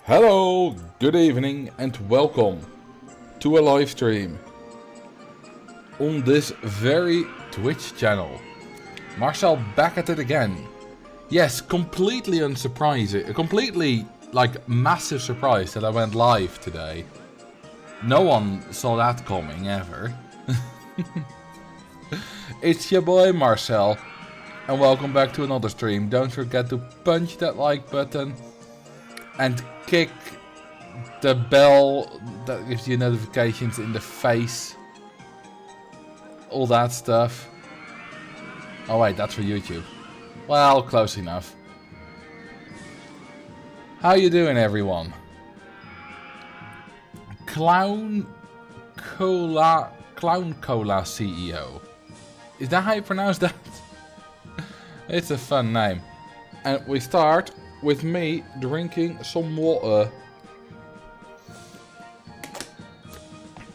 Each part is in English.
Hello, good evening and welcome to a live stream on this very Twitch channel. Marcel back at it again. Yes, completely unsurprising, completely massive surprise that I went live today. No one saw that coming ever. It's your boy Marcel and welcome back to another stream. Don't forget to punch that like button and kick the bell that gives you notifications in the face. All that stuff. Oh wait, that's for YouTube. Well, close enough. How you doing, everyone? Clown Cola CEO. Is that how you pronounce that? It's a fun name. And we start with me drinking some water.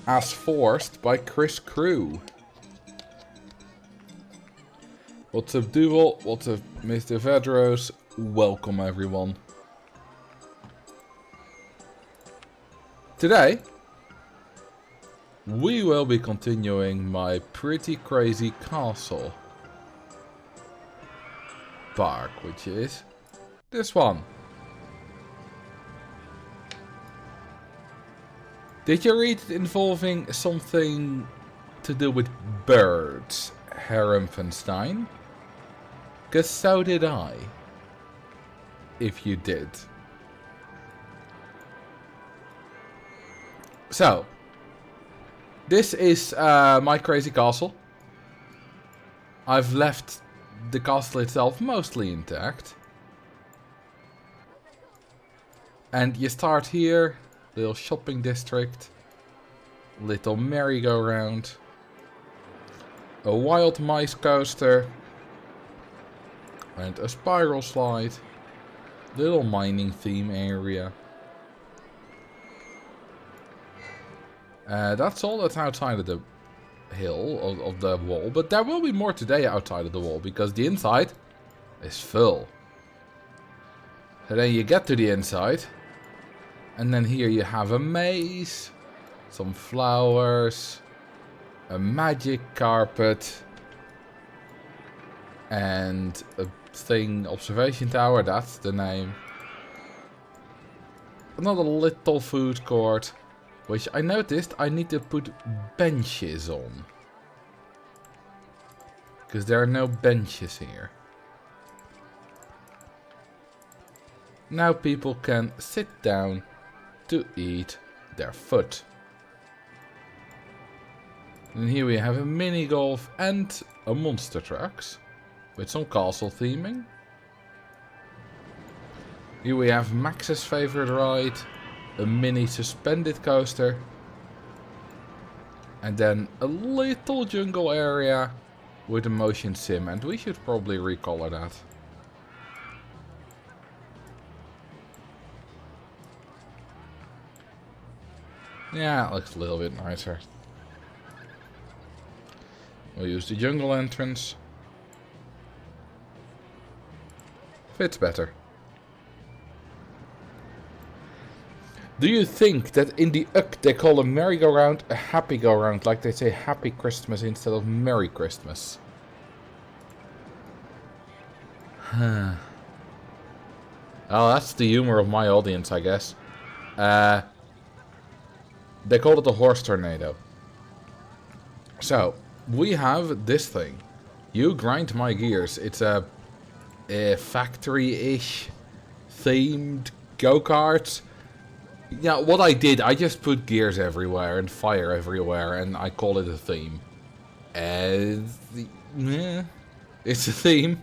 As forced by Chris Crew. What's up, Duval? What's up, Mr. Vedros? Welcome, everyone. Today, we will be continuing my pretty crazy castle park, which is this one. Did you read it involving something to do with birds, Herrenfenstein? Cause so did I. If you did. So, this is my crazy castle. I've left the castle itself mostly intact. And you start here, little shopping district, little merry-go-round, a wild mice coaster, and a spiral slide, little mining theme area. That's all that's outside of the hill, of the wall, but there will be more today outside of the wall, because the inside is full. So then you get to the inside, and then here you have a maze, some flowers, a magic carpet, and a thing, observation tower, that's the name. Another little food court, which I noticed I need to put benches on. Because there are no benches here. Now people can sit down to eat their food. And here we have a mini golf and a monster trucks with some castle theming. Here we have Max's favorite ride, a mini suspended coaster, and then a little jungle area with a motion sim, and we should probably recolor that. Yeah, it looks a little bit nicer. We'll use the jungle entrance. Fits better. Do you think that in the UK they call a merry-go-round a happy-go-round, like they say Happy Christmas instead of Merry Christmas? Oh, that's the humor of my audience, I guess. They call it a horse tornado. So, we have this thing. You grind my gears. It's a factory-ish themed go-kart. Yeah, what I did, I just put gears everywhere and fire everywhere and I call it a theme. It's a theme.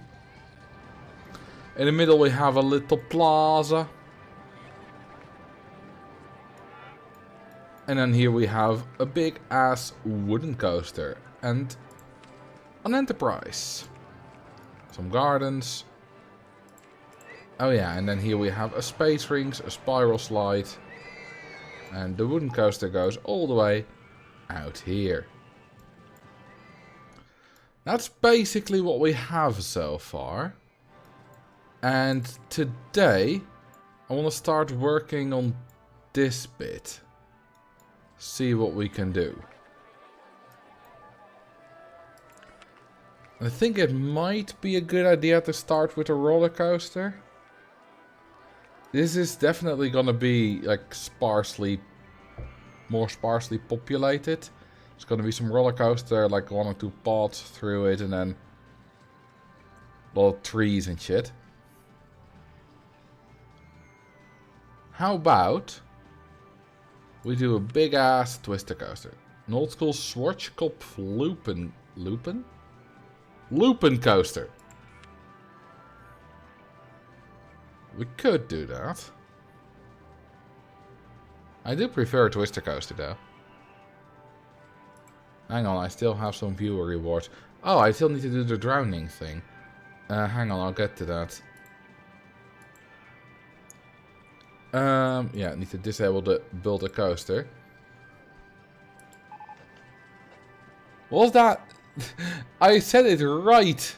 In the middle we have a little plaza. And then here we have a big ass wooden coaster and an enterprise. Some gardens. Oh yeah, and then here we have a space rings, a spiral slide. And the wooden coaster goes all the way out here. That's basically what we have so far. And today I want to start working on this bit. See what we can do. I think it might be a good idea to start with a roller coaster. This is definitely gonna be like more sparsely populated. There's gonna be some roller coaster, like 1 or 2 paths through it, and then a lot of trees and shit. How about we do a big ass twister coaster? An old school Schwarzkopf Lupin coaster. We could do that. I do prefer a twister coaster though. Hang on, I still have some viewer rewards. Oh, I still need to do the drowning thing. Hang on, I'll get to that. Yeah, I need to disable the build a coaster. What was that? I said it right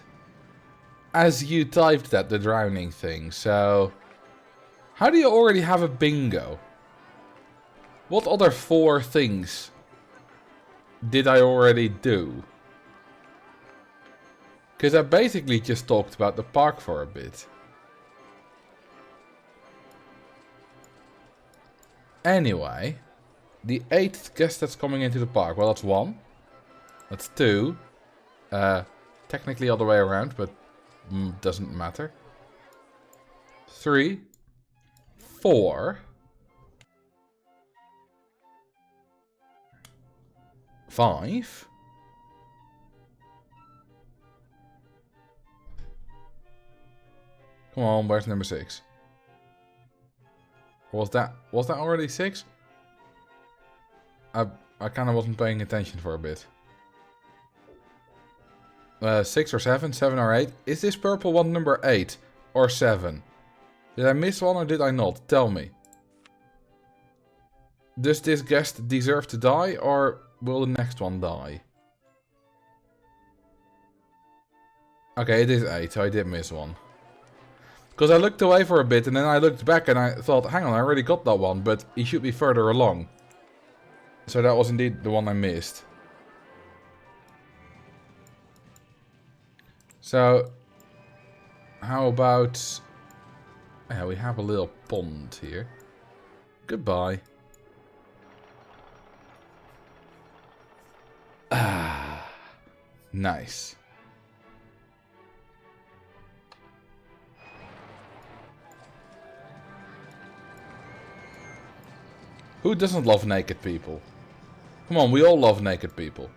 as you typed that, the drowning thing. So, how do you already have a bingo? What other 4 things did I already do? Because I basically just talked about the park for a bit. Anyway, the 8th guest that's coming into the park. Well, that's 1. That's 2. Technically all the way around, but doesn't matter. 3. 4. 5. Come on, where's number 6? Was that already 6? I kind of wasn't paying attention for a bit. 6 or 7? 7 or 8? Is this purple one number 8 or 7? Did I miss one or did I not? Tell me. Does this guest deserve to die or will the next one die? Okay, it is 8, so I did miss one. Because I looked away for a bit and then I looked back and I thought, hang on, I already got that one, but he should be further along. So that was indeed the one I missed. So, how about... Yeah, we have a little pond here. Goodbye. Ah, nice. Who doesn't love naked people? Come on, we all love naked people.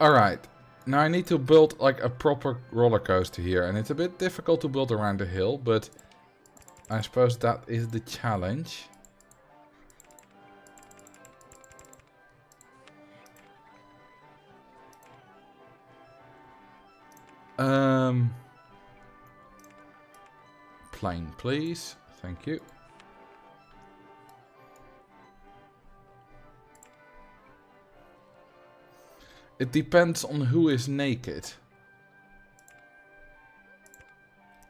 Alright, now I need to build like a proper roller coaster here, and it's a bit difficult to build around the hill, but I suppose that is the challenge. Plane, please. Thank you. It depends on who is naked.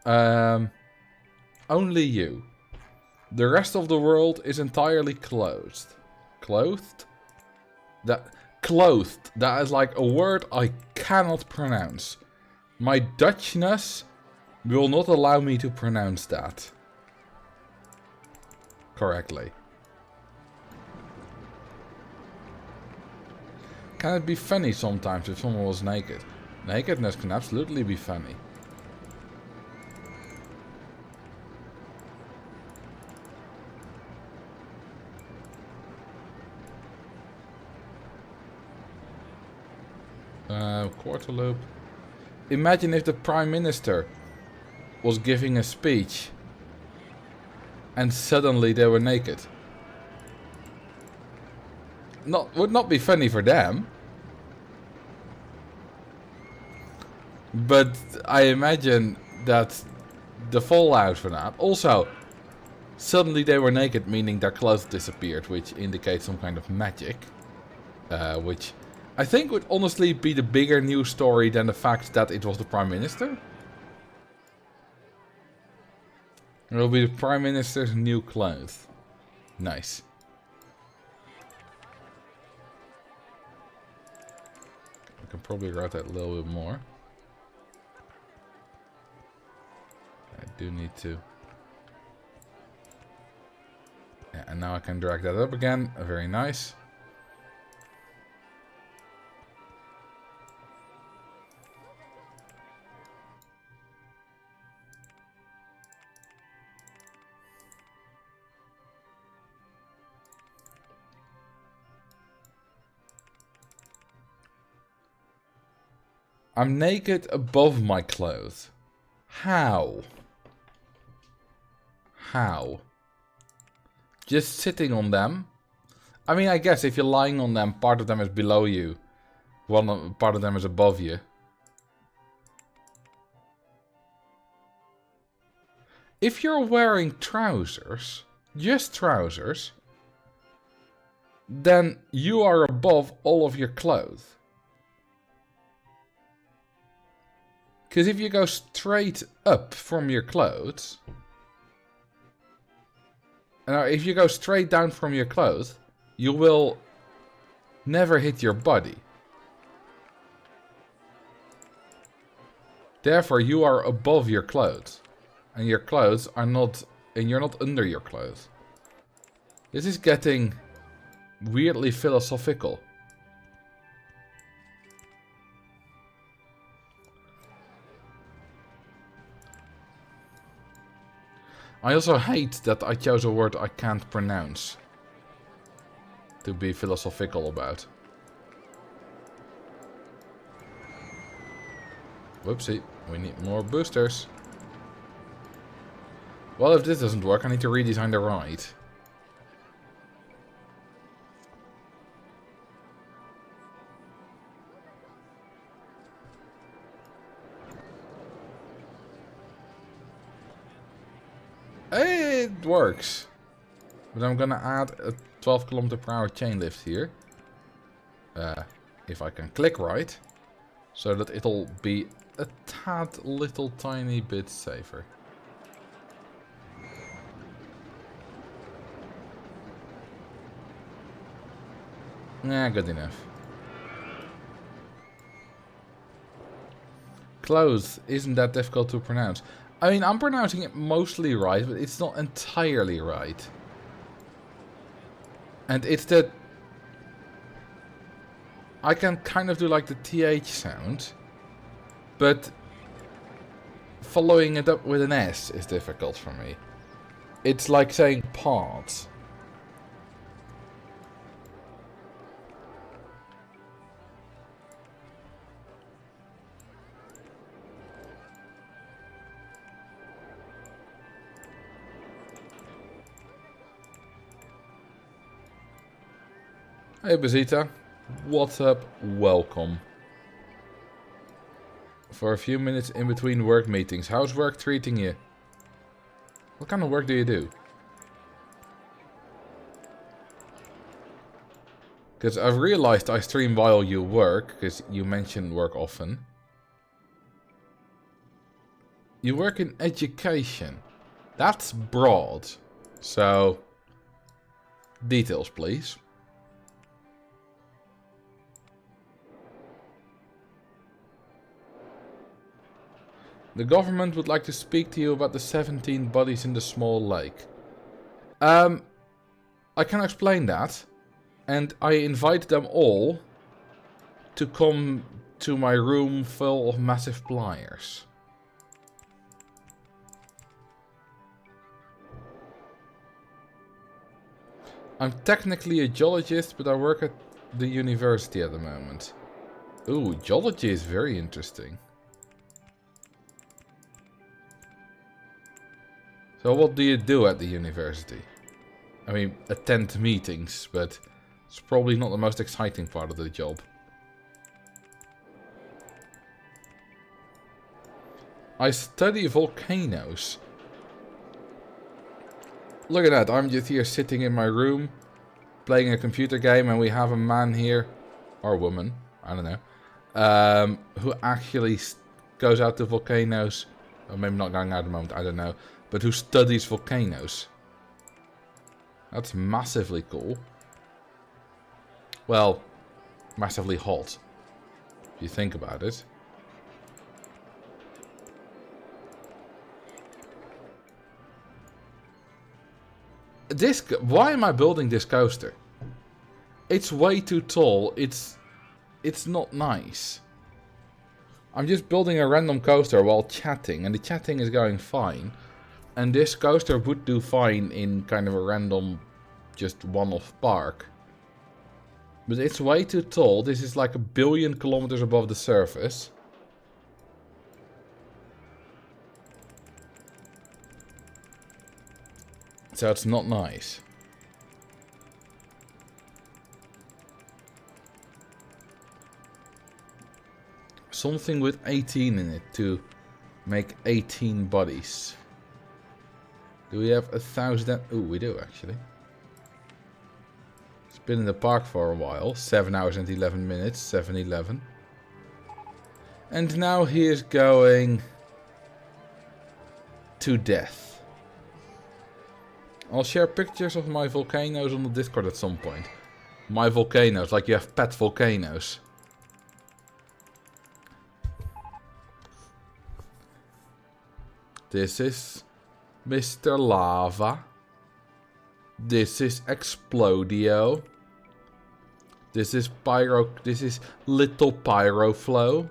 Only you. The rest of the world is entirely closed. Clothed? Clothed. That is like a word I cannot pronounce. My Dutchness will not allow me to pronounce that correctly. Can it be funny sometimes if someone was naked? Nakedness can absolutely be funny. Quarter loop. Imagine if the Prime Minister was giving a speech and suddenly they were naked. Would not be funny for them. But I imagine that the fallout for that. Also, suddenly they were naked, meaning their clothes disappeared, which indicates some kind of magic. Which I think would honestly be the bigger news story than the fact that it was the Prime Minister. It will be the Prime Minister's new clothes. Nice. I can probably write that a little bit more. I do need to. Yeah, and now I can drag that up again. Very nice. I'm naked above my clothes. How? How? Just sitting on them? I mean, I guess if you're lying on them, part of them is below you. Part of them is above you. If you're wearing trousers, just trousers, then you are above all of your clothes. Because if you go straight up from your clothes, and if you go straight down from your clothes, you will never hit your body. Therefore, you are above your clothes. And your clothes are not, and you're not under your clothes. This is getting weirdly philosophical. I also hate that I chose a word I can't pronounce to be philosophical about. Whoopsie, we need more boosters. Well, if this doesn't work, I need to redesign the ride. It works. But I'm gonna add a 12 km/h chain lift here. If I can click right. So that it'll be a tad little tiny bit safer. Yeah, good enough. Clothes isn't that difficult to pronounce. I mean, I'm pronouncing it mostly right, but it's not entirely right. And it's that I can kind of do like the TH sound, but following it up with an S is difficult for me. It's like saying parts. Hey Bazita, what's up? Welcome. For a few minutes in between work meetings, how's work treating you? What kind of work do you do? Because I've realized I stream while you work, because you mention work often. You work in education. That's broad. So, details please. The government would like to speak to you about the 17 bodies in the small lake. I can explain that. And I invite them all to come to my room full of massive pliers. I'm technically a geologist, but I work at the university at the moment. Ooh, geology is very interesting. So what do you do at the university? I mean, attend meetings, but it's probably not the most exciting part of the job. I study volcanoes. Look at that, I'm just here sitting in my room, playing a computer game and we have a man here, or woman, I don't know, who actually goes out to volcanoes, or maybe not going out at the moment, I don't know, but who studies volcanoes. That's massively cool. Well, massively hot, if you think about it. Why am I building this coaster? It's way too tall. It's not nice. I'm just building a random coaster while chatting, and the chatting is going fine. And this coaster would do fine in kind of a random, just one-off park. But it's way too tall. This is like 1 billion kilometers above the surface. So it's not nice. Something with 18 in it to make 18 bodies. Do we have 1,000? Ooh, we do actually. It's been in the park for a while. 7 hours and 11 minutes. 7-11. And now he is going to death. I'll share pictures of my volcanoes on the Discord at some point. My volcanoes, like you have pet volcanoes. This is Mr. Lava. This is Explodio. This is Little Pyroflow.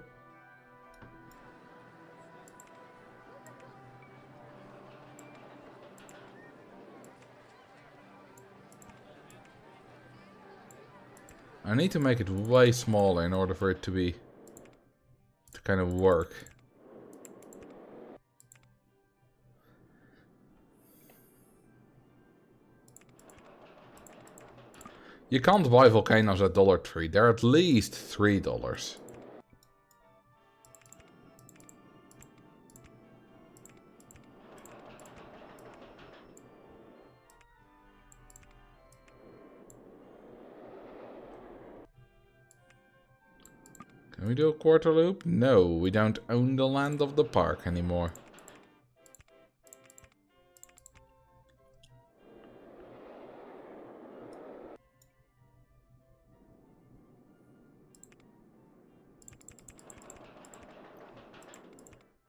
I need to make it way smaller in order for it to kind of work. You can't buy volcanoes at Dollar Tree. They're at least $3. Can we do a quarter loop? No, we don't own the land of the park anymore.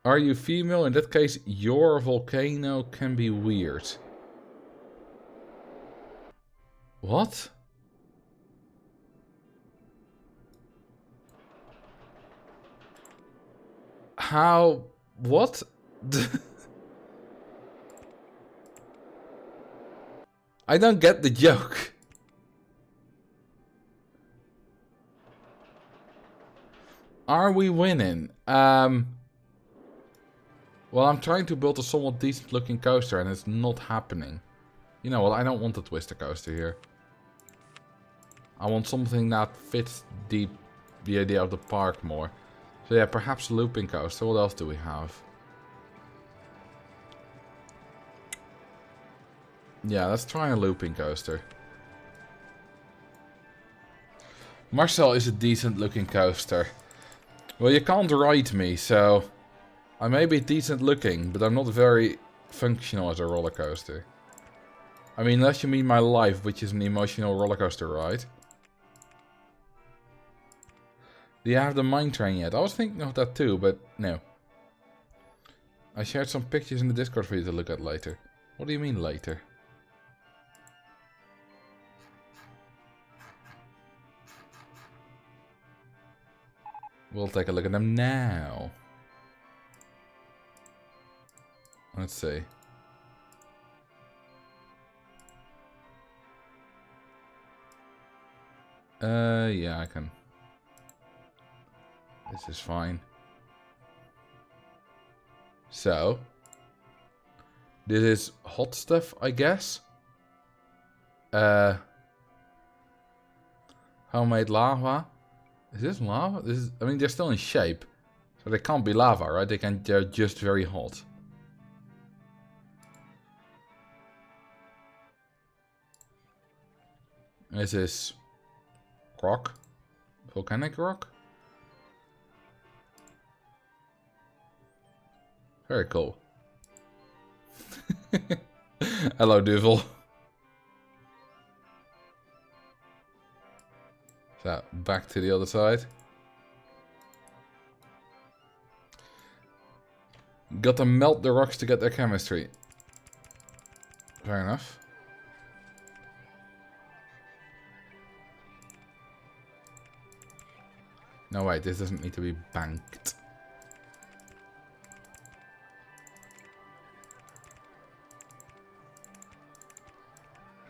Are you female? In that case, your volcano can be weird. What? How? What? I don't get the joke. Are we winning? Well, I'm trying to build a somewhat decent looking coaster and it's not happening. You know what, I don't want a twister coaster here. I want something that fits the idea of the park more. So yeah, perhaps a looping coaster. What else do we have? Yeah, let's try a looping coaster. Marcel is a decent looking coaster. Well, you can't ride me, so I may be decent looking, but I'm not very functional as a roller coaster. I mean, unless you mean my life, which is an emotional roller coaster ride. Do you have the mine train yet? I was thinking of that too, but no. I shared some pictures in the Discord for you to look at later. What do you mean later? We'll take a look at them now. Let's see. Yeah, I can. This is fine. So, this is hot stuff, I guess. Homemade lava. Is this lava? This is, I mean, they're still in shape. So they can't be lava, right? They're just very hot. This is rock. Volcanic rock. Very cool. Hello, Duvel. So, back to the other side. Got to melt the rocks to get their chemistry. Fair enough. No, wait, this doesn't need to be banked.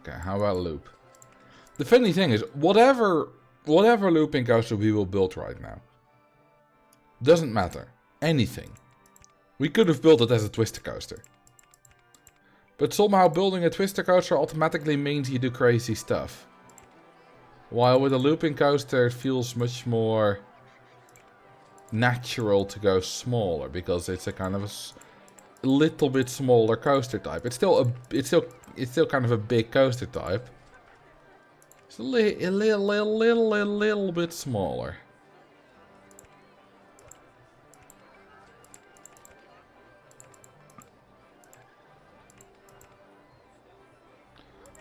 Okay, how about loop? The funny thing is, whatever looping coaster we will build right now, doesn't matter. Anything. We could have built it as a twister coaster. But somehow building a twister coaster automatically means you do crazy stuff. While with a looping coaster it feels much more natural to go smaller, because it's a kind of a little bit smaller coaster type. It's still kind of a big coaster type. It's a little bit smaller.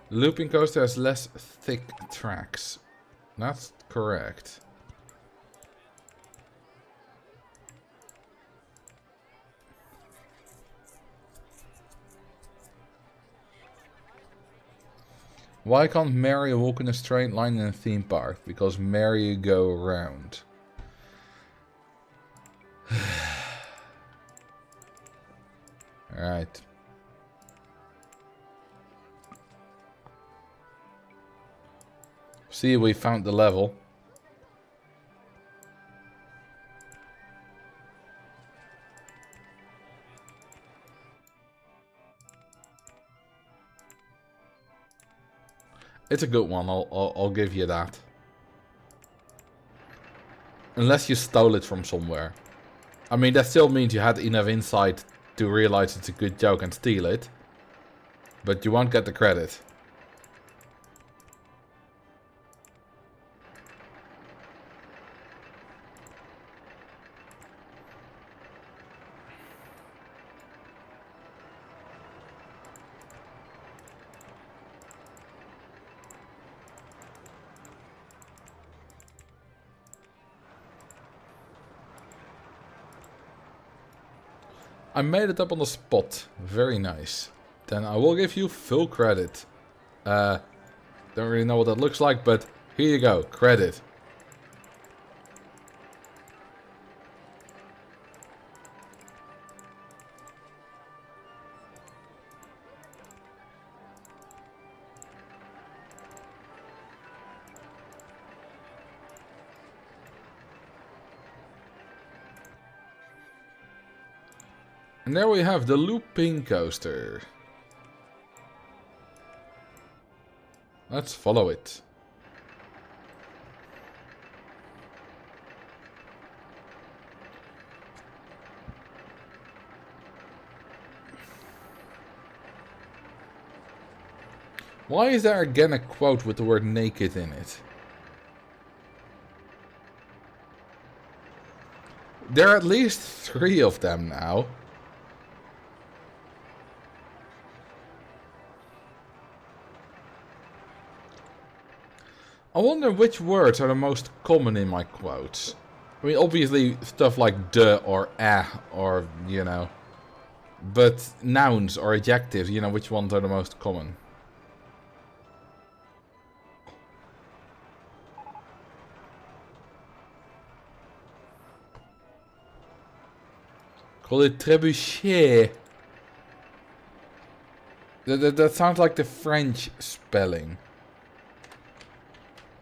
Looping coaster has less thick tracks. That's correct. Why can't Mario walk in a straight line in a theme park? Because Mario go around. Alright. See, we found the level. It's a good one, I'll give you that. Unless you stole it from somewhere. I mean, that still means you had enough insight to realize it's a good joke and steal it. But you won't get the credit. I made it up on the spot. Very nice. Then I will give you full credit. Don't really know what that looks like, but here you go. Credit. And there we have the looping coaster. Let's follow it. Why is there again a quote with the word naked in it? There are at least 3 of them now. I wonder which words are the most common in my quotes. I mean, obviously stuff like de or or, you know. But nouns or adjectives, you know, which ones are the most common? Call it trebuchet. That sounds like the French spelling.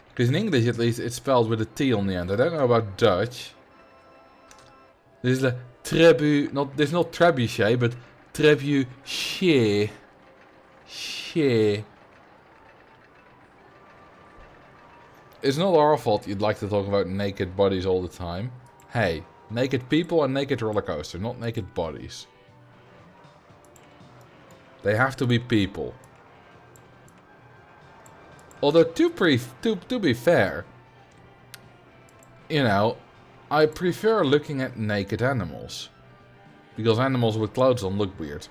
Because in English, at least, it's spelled with a T on the end. I don't know about Dutch. This is the there's not trebuchet, but trebuchet. It's not our fault you'd like to talk about naked bodies all the time. Hey, naked people and naked roller coaster, not naked bodies. They have to be people. Although to be fair, you know, I prefer looking at naked animals. Because animals with clothes on look weird.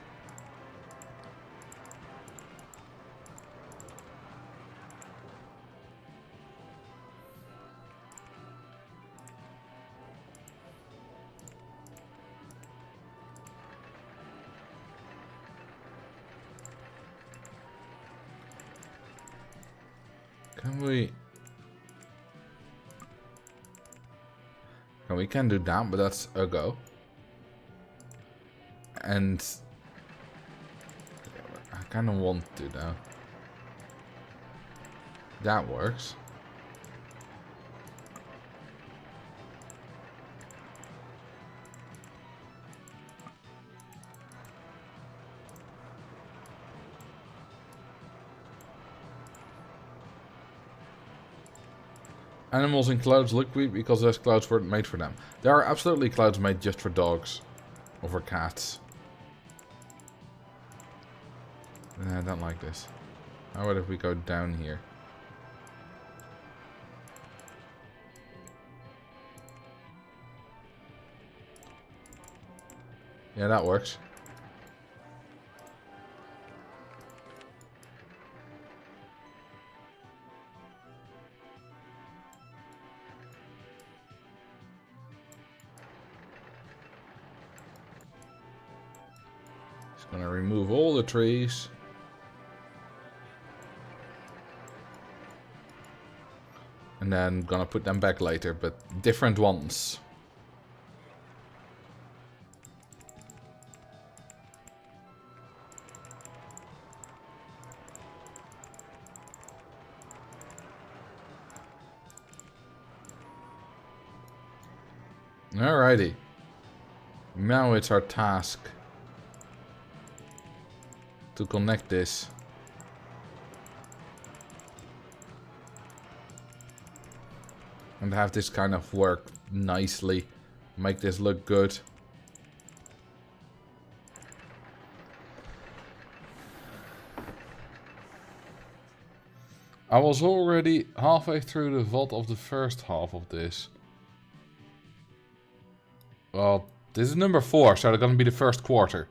Can we... We can do that, but that's a go. And... I kind of want to though. That works. Animals in clouds look weird because those clouds weren't made for them. There are absolutely clouds made just for dogs. Or for cats. I don't like this. How about if we go down here? Yeah, that works. Just gonna remove all the trees. And then gonna put them back later, but different ones. Alrighty. Now it's our task to connect this. And have this kind of work nicely. Make this look good. I was already halfway through the VOD of the first half of this. Well, this is number 4, so it's gonna be the first quarter.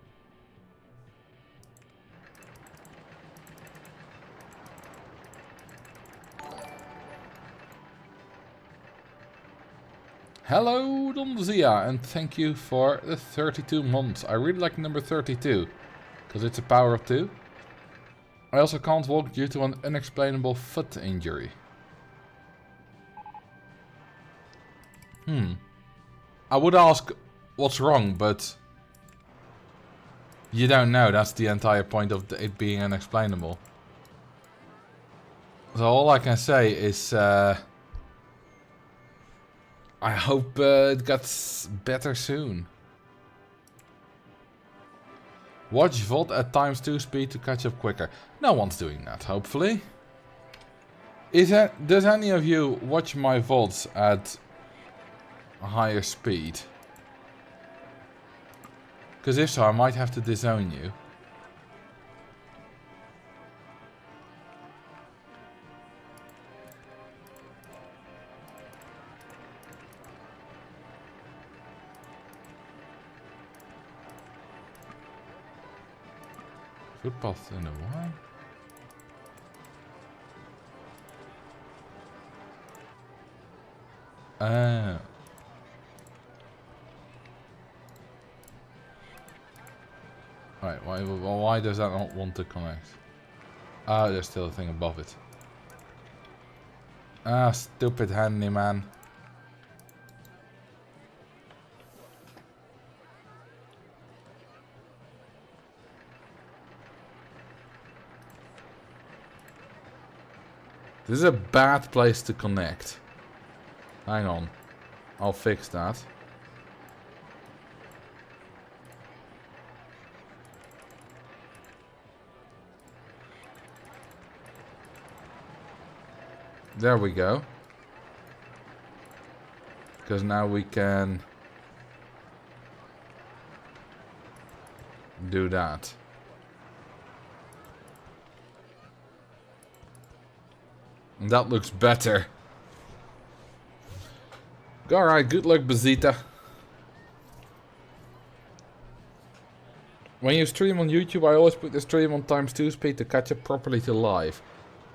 Hello, Donzia, and thank you for the 32 months. I really like number 32, because it's a power of 2. I also can't walk due to an unexplainable foot injury. I would ask what's wrong, but you don't know. That's the entire point of it being unexplainable. So all I can say is I hope it gets better soon. Watch VOD at times 2 speed to catch up quicker. No one's doing that, hopefully. Does any of you watch my VODs at a higher speed? Because if so, I might have to disown you. Footpath in the wall. Right, why does that not want to connect? Ah, there's still a thing above it. Ah, stupid handyman. This is a bad place to connect. Hang on. I'll fix that. There we go. Because now we can do that. That looks better. Alright, good luck, Bazita. When you stream on YouTube, I always put the stream on ×2 speed to catch up properly to live.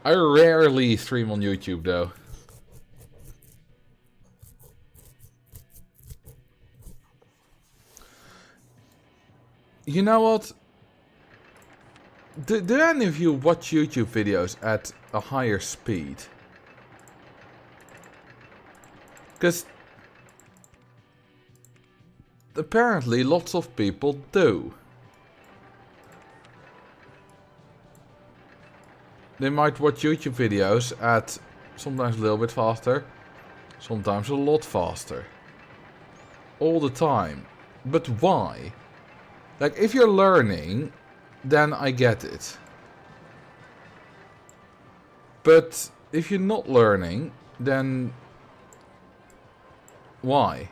I rarely stream on YouTube, though. You know what? Do any of you watch YouTube videos at a higher speed? Because apparently lots of people do. They might watch YouTube videos at sometimes a little bit faster, sometimes a lot faster. All the time. But why? Like, if you're learning, then I get it. But if you're not learning, then why?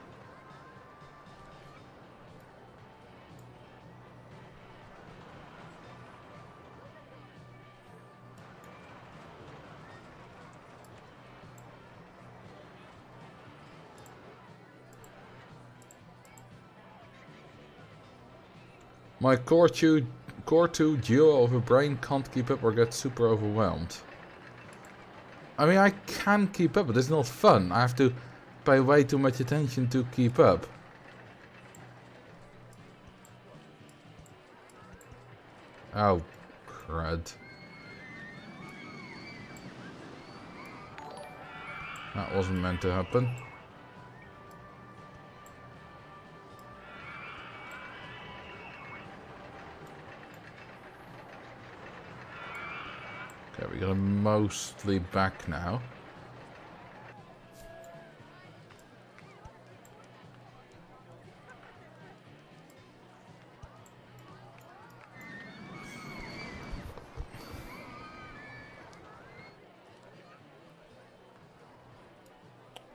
My Core 2 duo of a brain can't keep up or gets super overwhelmed. I mean, I can keep up, but it's not fun. I have to pay way too much attention to keep up. Oh, crud. That wasn't meant to happen. Okay, we got him mostly back now.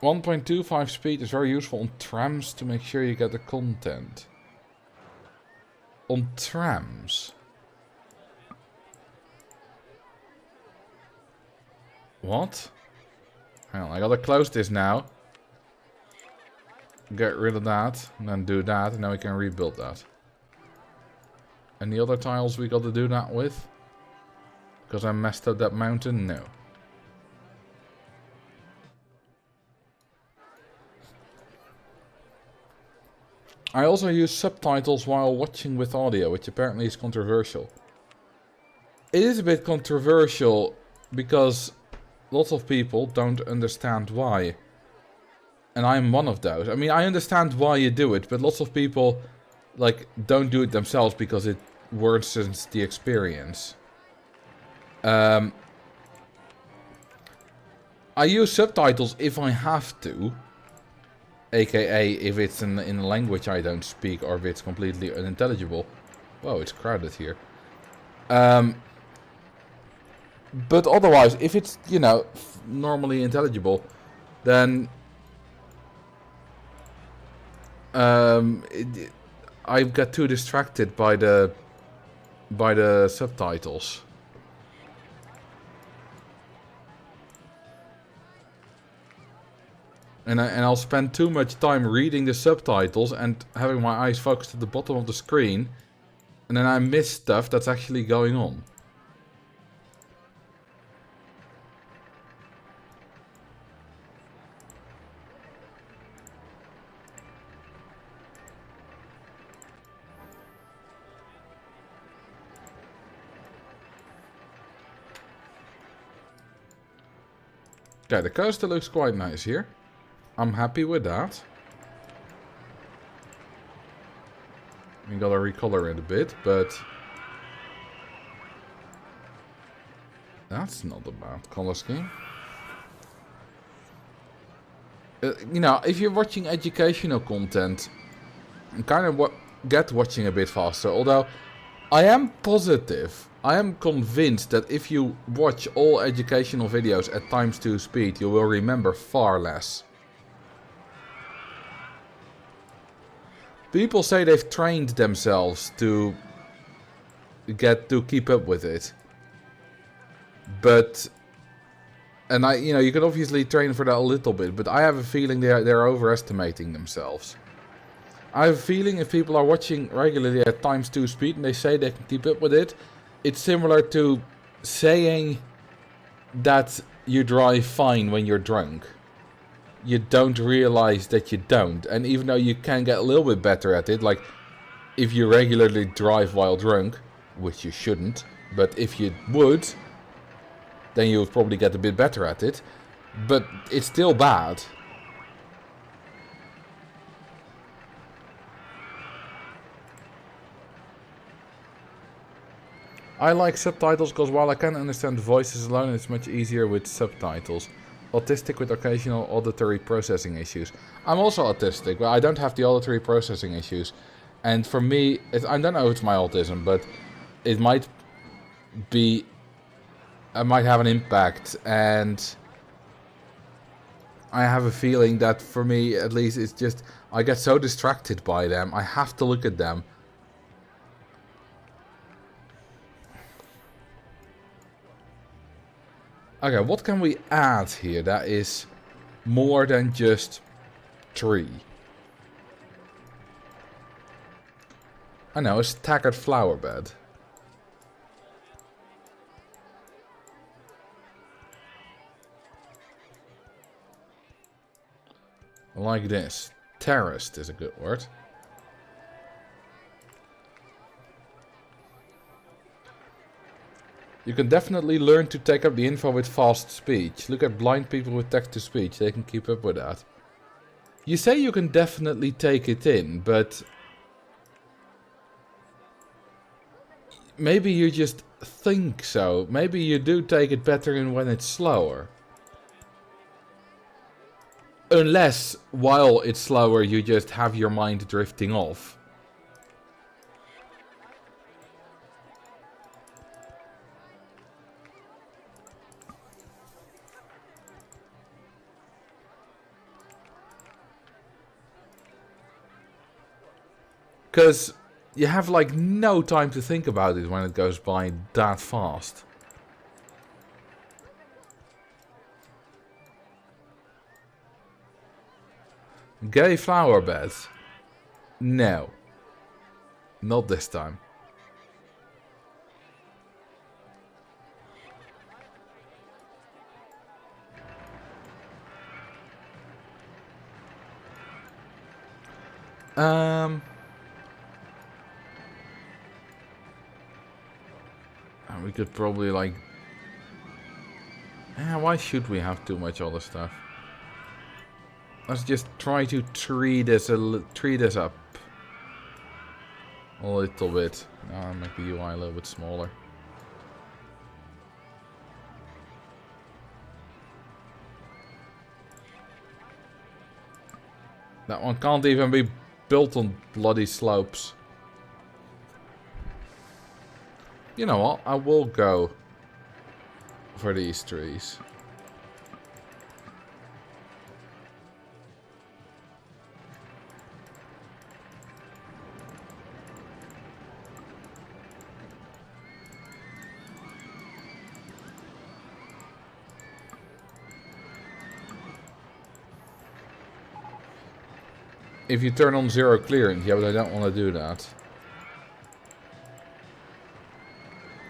.25 speed is very useful on trams to make sure you get the content. On trams? What? Hang on, I gotta close this now. Get rid of that, and then do that, and then we can rebuild that. Any other tiles we gotta do that with? Because I messed up that mountain? No. I also use subtitles while watching with audio, which apparently is controversial. It is a bit controversial because lots of people don't understand why. And I'm one of those. I mean, I understand why you do it, but lots of people, like, don't do it themselves because it worsens the experience. I use subtitles if I have to. AKA if it's in a language I don't speak or if it's completely unintelligible. Whoa, it's crowded here. But otherwise, if it's, you know, normally intelligible, then I get too distracted by the subtitles. And I'll spend too much time reading the subtitles and having my eyes focused at the bottom of the screen, and then I miss stuff that's actually going on. Okay, the coaster looks quite nice here. I'm happy with that. We gotta recolor it a bit, but that's not a bad color scheme. You know, if you're watching educational content, you kind of get watching a bit faster. Although, I am positive, I am convinced that if you watch all educational videos at ×2 speed, you will remember far less. People say they've trained themselves to keep up with it. But And you could obviously train for that a little bit, but I have a feeling they're overestimating themselves. I have a feeling if people are watching regularly at ×2 speed and they say they can keep up with it, it's similar to saying that you drive fine when you're drunk. You don't realize that you don't. And even though you can get a little bit better at it, like if you regularly drive while drunk, which you shouldn't, but if you would, then you would probably get a bit better at it. But it's still bad. I like subtitles because while I can understand voices alone, it's much easier with subtitles. Autistic with occasional auditory processing issues. I'm also autistic, but I don't have the auditory processing issues. And for me, I don't know if it's my autism, but it might be... I might have an impact, and I have a feeling that for me, at least, it's just... I get so distracted by them, I have to look at them. Okay, what can we add here that is more than just tree? I know, a staggered flower bed. Like this. Terraced is a good word. You can definitely learn to take up the info with fast speech. Look at blind people with text-to-speech. They can keep up with that. You say you can definitely take it in, but... maybe you just think so. Maybe you do take it better in when it's slower. Unless, while it's slower, you just have your mind drifting off. Because you have like no time to think about it when it goes by that fast. Gay flower beds? No. Not this time. We could probably like... why should we have too much other stuff? Let's just try to tree this up a little bit. I'll make the UI a little bit smaller. That one can't even be built on bloody slopes. You know what? I will go for these trees. If you turn on zero clearance, yeah, but I don't want to do that.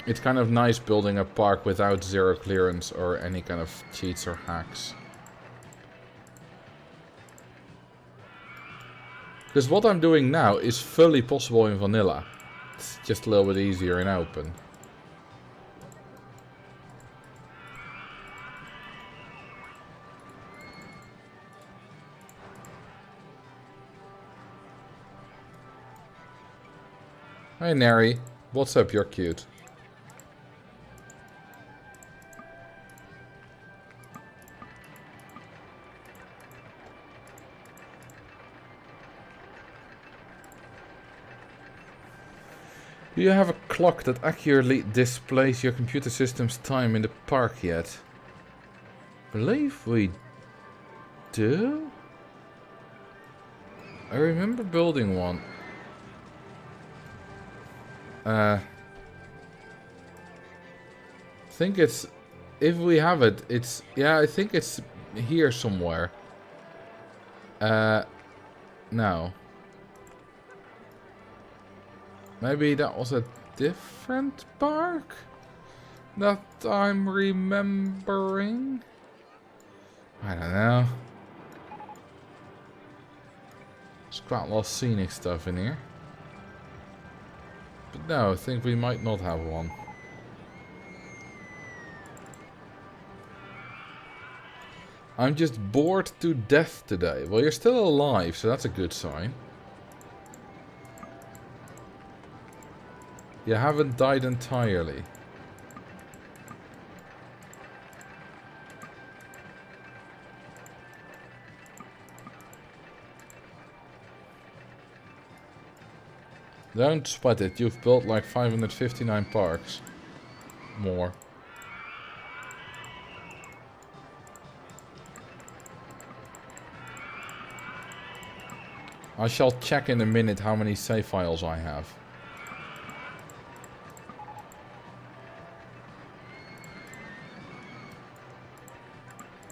It's kind of nice building a park without zero clearance or any kind of cheats or hacks. Because what I'm doing now is fully possible in vanilla. It's just a little bit easier in open. Hey Neri, what's up? You're cute. Do you have a clock that accurately displays your computer system's time in the park yet? I believe we do? I remember building one. I think it's If we have it, it's... Yeah, I think it's here somewhere. No. Maybe that was a different park? That I'm remembering? I don't know. There's quite a lot of scenic stuff in here. But no, I think we might not have one. I'm just bored to death today. Well, you're still alive, so that's a good sign. You haven't died entirely. Don't sweat it, you've built like 559 parks. More. I shall check in a minute how many save files I have.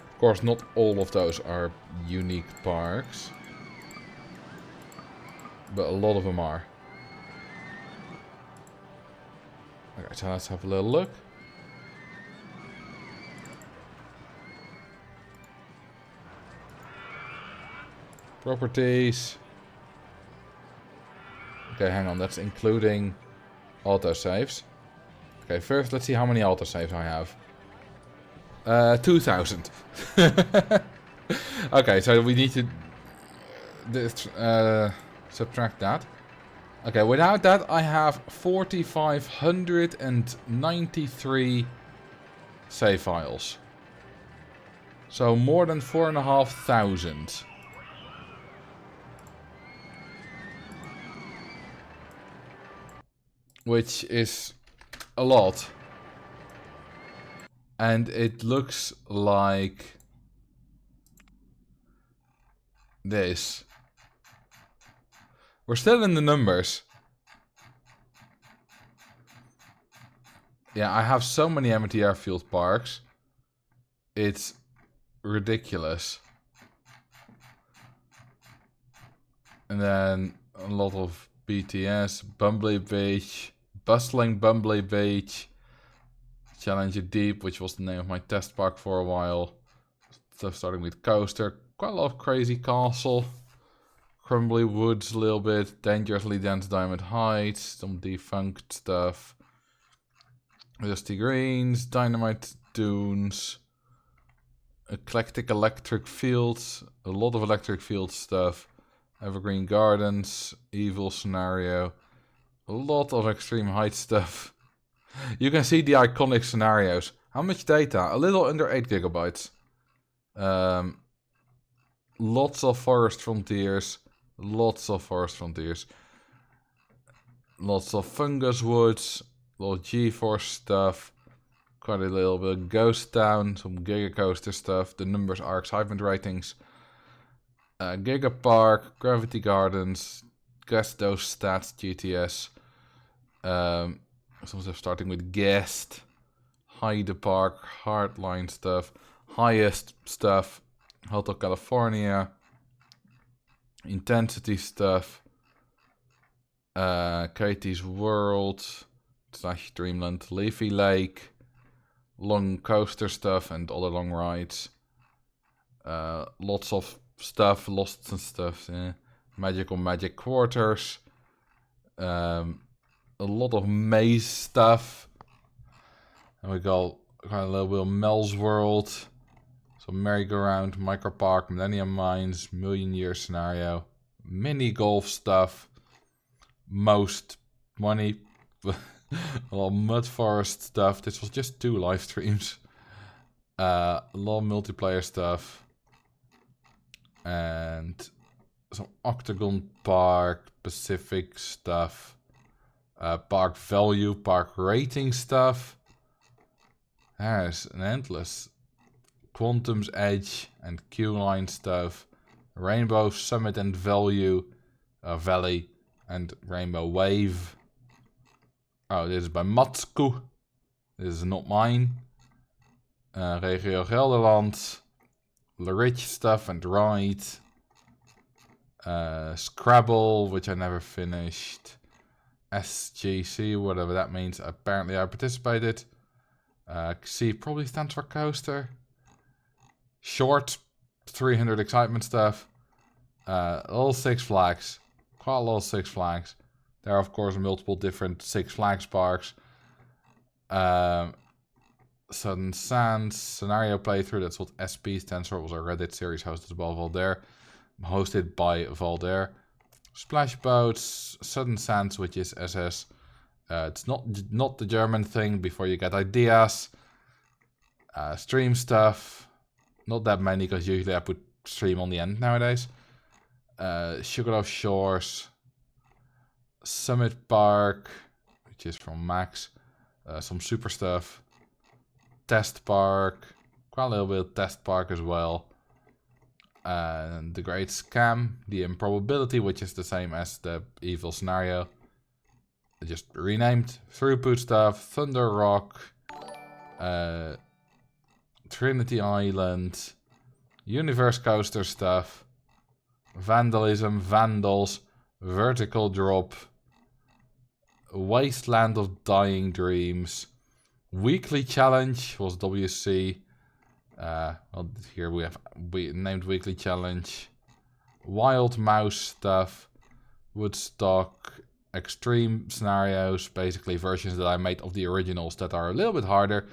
Of course, not all of those are unique parks. But a lot of them are. Okay, so let's have a little look. Properties. Okay, hang on, that's including autosaves. Okay, first let's see how many autosaves I have. 2,000. Okay, so we need to subtract that. Okay, without that I have 4,593 save files. So more than 4,500. Which is a lot. And it looks like this. We're still in the numbers. Yeah, I have so many empty airfield parks. It's ridiculous. And then a lot of BTS, Bumbley Beach, Bustling Bumbley Beach, Challenger Deep, which was the name of my test park for a while. Stuff starting with Coaster, quite a lot of Crazy Castle, Crumbly Woods a little bit, Dangerously Dense Diamond Heights, some defunct stuff, Dusty Greens, Dynamite Dunes, Eclectic Electric Fields, a lot of electric field stuff, Evergreen Gardens, Evil Scenario, a lot of Extreme Height stuff. You can see the iconic scenarios. How much data? A little under 8 gigabytes. Lots of forest frontiers. Lots of forest frontiers. Lots of fungus woods. A lot of G-Force stuff. Quite a little bit of Ghost Town. Some Giga Coaster stuff. The numbers are excitement ratings. Giga Park. Gravity Gardens. Guess those stats. GTS. Some stuff starting with Guest. Hyde Park. Hardline stuff. Highest stuff. Hotel California. Intensity stuff. Katie's World. / Dreamland. Leafy Lake. Long coaster stuff and other long rides. Lots of stuff. Lost and stuff. Magical Magic Quarters. A lot of maze stuff. And we got a little bit of Mel's World. Some merry-go-round, micro park, Millennium Mines, Million Year Scenario, mini golf stuff, most money, a lot of mud forest stuff. This was just 2 live streams. A lot of multiplayer stuff, and some Octagon Park, Pacific stuff. Park value, park rating stuff. There's an endless. Quantum's Edge and Q-Line stuff. Rainbow Summit and Valley and Rainbow Wave. Oh, this is by Matsuko. This is not mine. Regio Gelderland. The Rich Stuff and Ride. Scrabble, which I never finished. SGC, whatever that means. Apparently I participated. C probably stands for coaster. Short, 300 excitement stuff. All Six Flags. Quite a lot of Six Flags. There are of course multiple different Six Flags parks. Southern Sands, scenario playthrough, that's what SP stands for. It was a Reddit series hosted by Valder. Hosted by Valder. Splash Boats, Southern Sands, which is SS. It's not the German thing, before you get ideas. Stream stuff. Not that many, because usually I put stream on the end nowadays. Sugarloaf Shores. Summit Park, which is from Max. Some super stuff. Test Park. Quite a little bit of Test Park as well. And the Great Scam. The Improbability, which is the same as the Evil Scenario. Just renamed. Throughput stuff. Thunder Rock. Trinity Island. Universe Coaster stuff. Vandalism. Vandals. Vertical Drop. Wasteland of Dying Dreams. Weekly Challenge was WC. Well, here we named Weekly Challenge. Wild Mouse stuff. Woodstock. Extreme Scenarios. Basically versions that I made of the originals that are a little bit harder.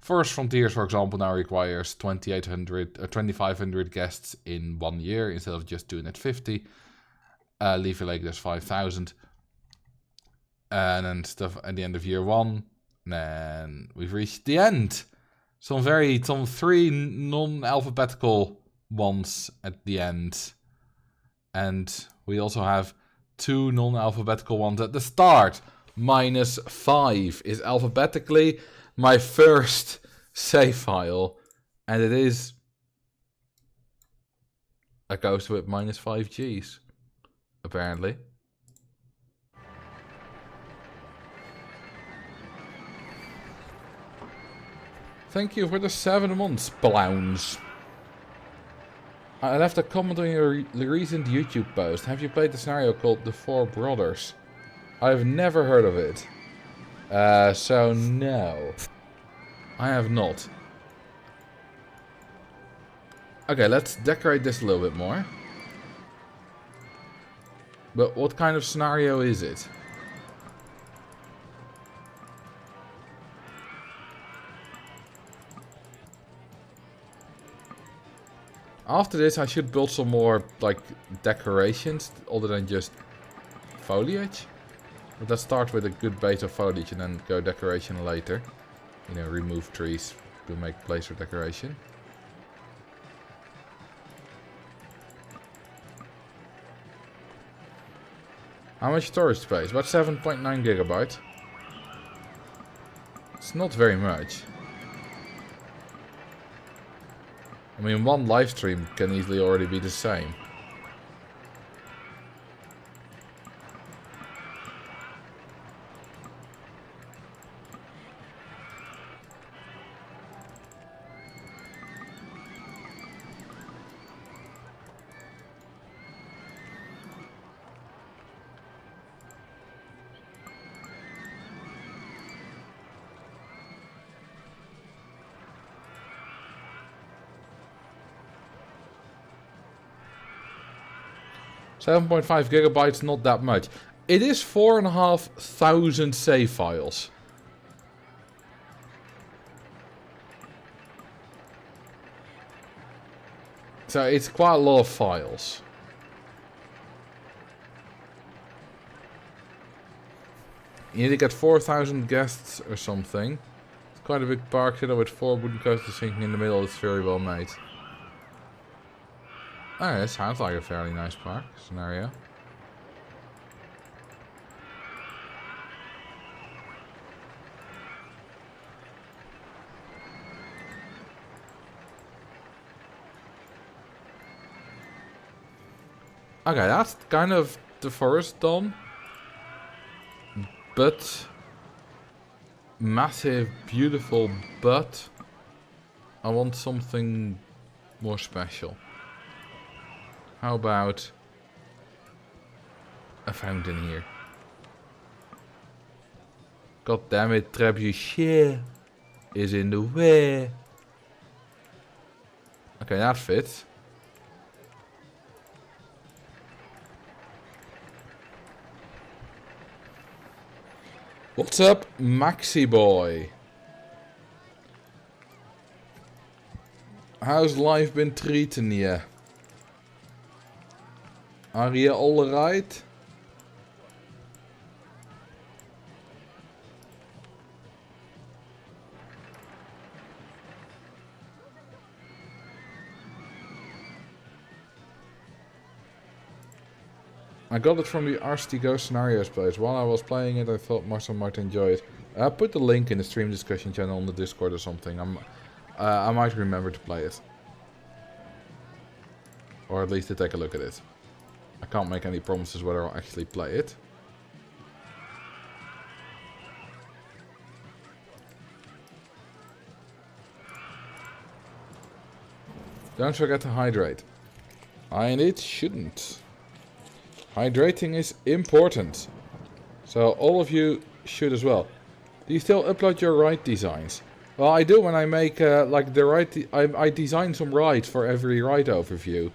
First Frontiers, for example, now requires 2,500 guests in 1 year instead of just doing it 50. Leafy Lake does 5,000. And then stuff at the end of year 1. And then we've reached the end. Some 3 non-alphabetical ones at the end. And we also have 2 non-alphabetical ones at the start. -5 is alphabetically my first save file. And it is a coaster with -5 Gs. Apparently. Thank you for the 7 months, Blowns. I left a comment on your recent YouTube post. Have you played the scenario called The Four Brothers? I've never heard of it. So no. I have not. Okay, let's decorate this a little bit more. But what kind of scenario is it? After this I should build some more like decorations other than just foliage. But let's start with a good base of foliage and then go decoration later. You know, remove trees to make place for decoration. How much storage space? About 7.9 gigabytes. It's not very much. I mean, one live stream can easily already be the same. .5 gigabytes, not that much. It is 4,500 save files. So it's quite a lot of files. You need to get 4,000 guests or something. It's quite a big park here with 4 wooden coasters sinking in the middle. It's very well made. Oh, that sounds like a fairly nice park scenario. Okay, that's kind of the forest done. But massive, beautiful, but I want something more special. How about a fountain here? God damn it, trebuchet is in the way. Okay, that fits. What's up, Maxi boy? How's life been treating you? Are you alright? I got it from the RCT Go Scenarios page. While I was playing it, I thought Marcel might enjoy it. I put the link in the stream discussion channel on the Discord or something. I might remember to play it. Or at least to take a look at it. I can't make any promises whether I'll actually play it. Don't forget to hydrate. I indeed shouldn't. Hydrating is important. So all of you should as well. Do you still upload your ride designs? Well, I do when I make like the ride. I design some rides for every ride overview.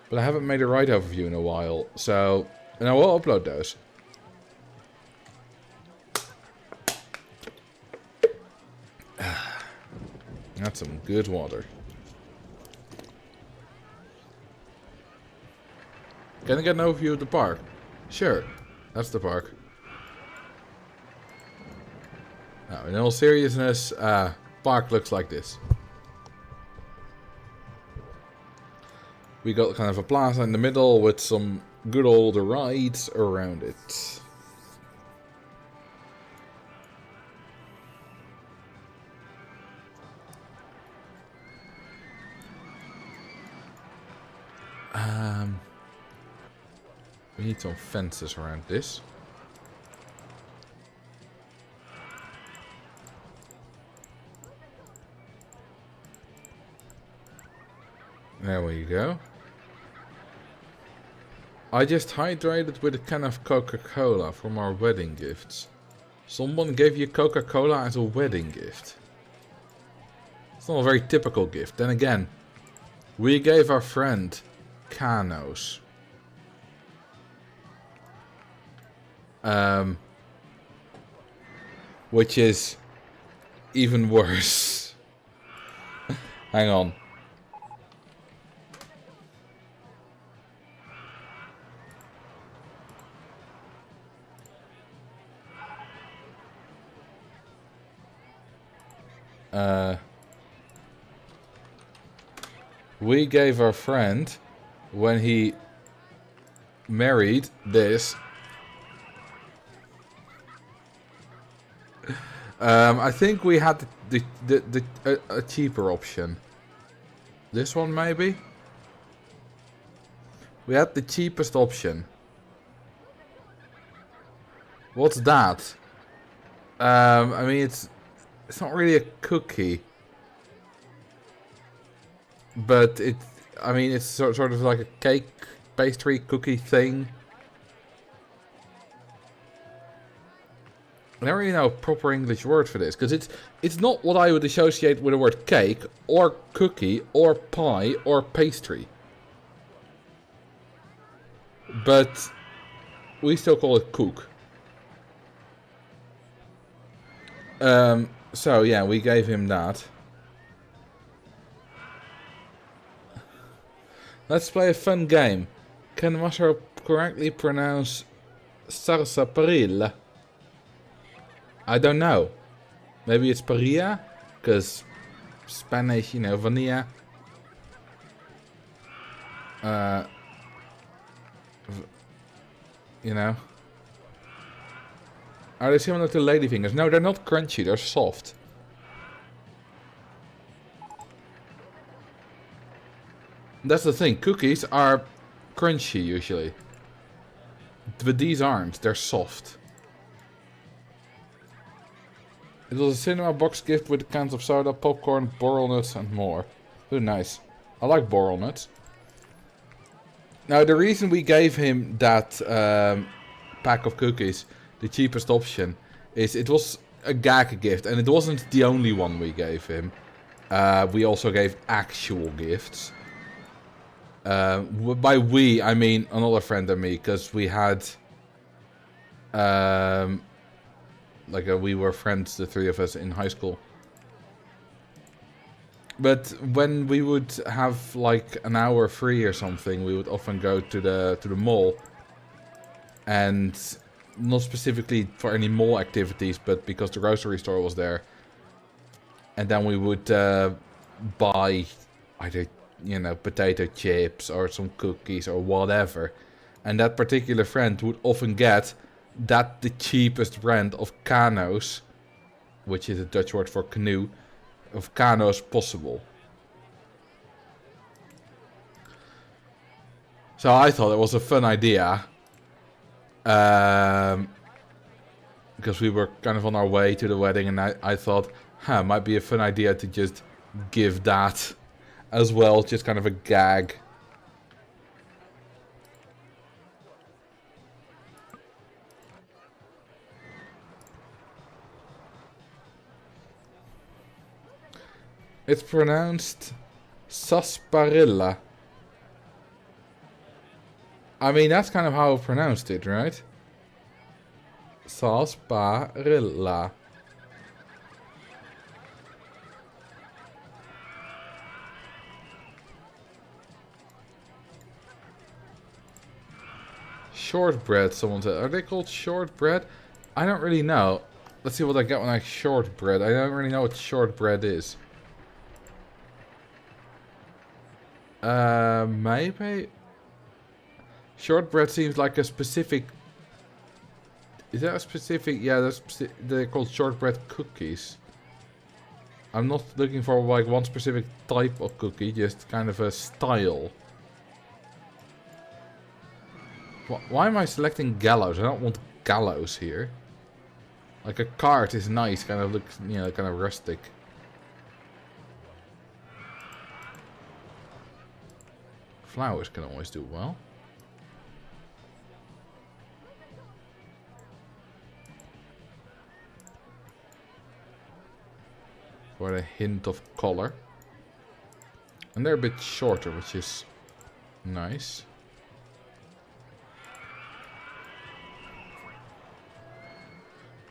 But I haven't made a ride overview in a while. So, and I will upload those. That's some good water. Can I get an overview of the park? Sure, that's the park. Now, in all seriousness, park looks like this. We got kind of a plaza in the middle with some good old rides around it. We need some fences around this. There we go. I just hydrated with a can of Coca-Cola from our wedding gifts. Someone gave you Coca-Cola as a wedding gift. It's not a very typical gift. Then again, we gave our friend Canos. Which is even worse. Hang on. We gave our friend, when he married, this. I think we had a cheaper option. This one maybe? We had the cheapest option. What's that? I mean it's not really a cookie. But it's sort of like a cake, pastry, cookie thing. I don't really know a proper English word for this, because it's not what I would associate with the word cake, or cookie, or pie, or pastry. But we still call it koek. So yeah, we gave him that. Let's play a fun game. Can Marcel correctly pronounce sarsaparilla? I don't know. Maybe it's parilla? Because Spanish, you know, vanilla. You know. Are they similar to ladyfingers? No, they're not crunchy, they're soft. That's the thing, cookies are crunchy usually. But these aren't, they're soft. It was a cinema box gift with cans of soda, popcorn, boral nuts and more. Oh, nice. I like boral nuts. Now, the reason we gave him that pack of cookies, the cheapest option, is it was a gag gift. And it wasn't the only one we gave him. We also gave actual gifts. By we, I mean another friend and me, because we had... we were friends, the three of us, in high school. But when we would have like an hour free or something, we would often go to the mall. And not specifically for any mall activities, but because the grocery store was there. And then we would buy either, you know, potato chips or some cookies or whatever. And that particular friend would often get the cheapest brand of kano's, which is a Dutch word for canoe, of kano's possible. So I thought it was a fun idea. Because we were kind of on our way to the wedding, and I thought, might be a fun idea to just give that as well, just kind of a gag. It's pronounced sarsaparilla. I mean, that's kind of how I pronounced it, right? Sarsaparilla. Shortbread, someone said. Are they called shortbread? I don't really know. Let's see what I get when I shortbread. I don't really know what shortbread is. Maybe? Shortbread seems like a specific... Is that a specific... Yeah, they're called shortbread cookies. I'm not looking for like one specific type of cookie, just kind of a style. Why am I selecting gallows? I don't want gallows here. Like a cart is nice, kind of looks, you know, kind of rustic. Flowers can always do well. For a hint of color. And they're a bit shorter, which is nice.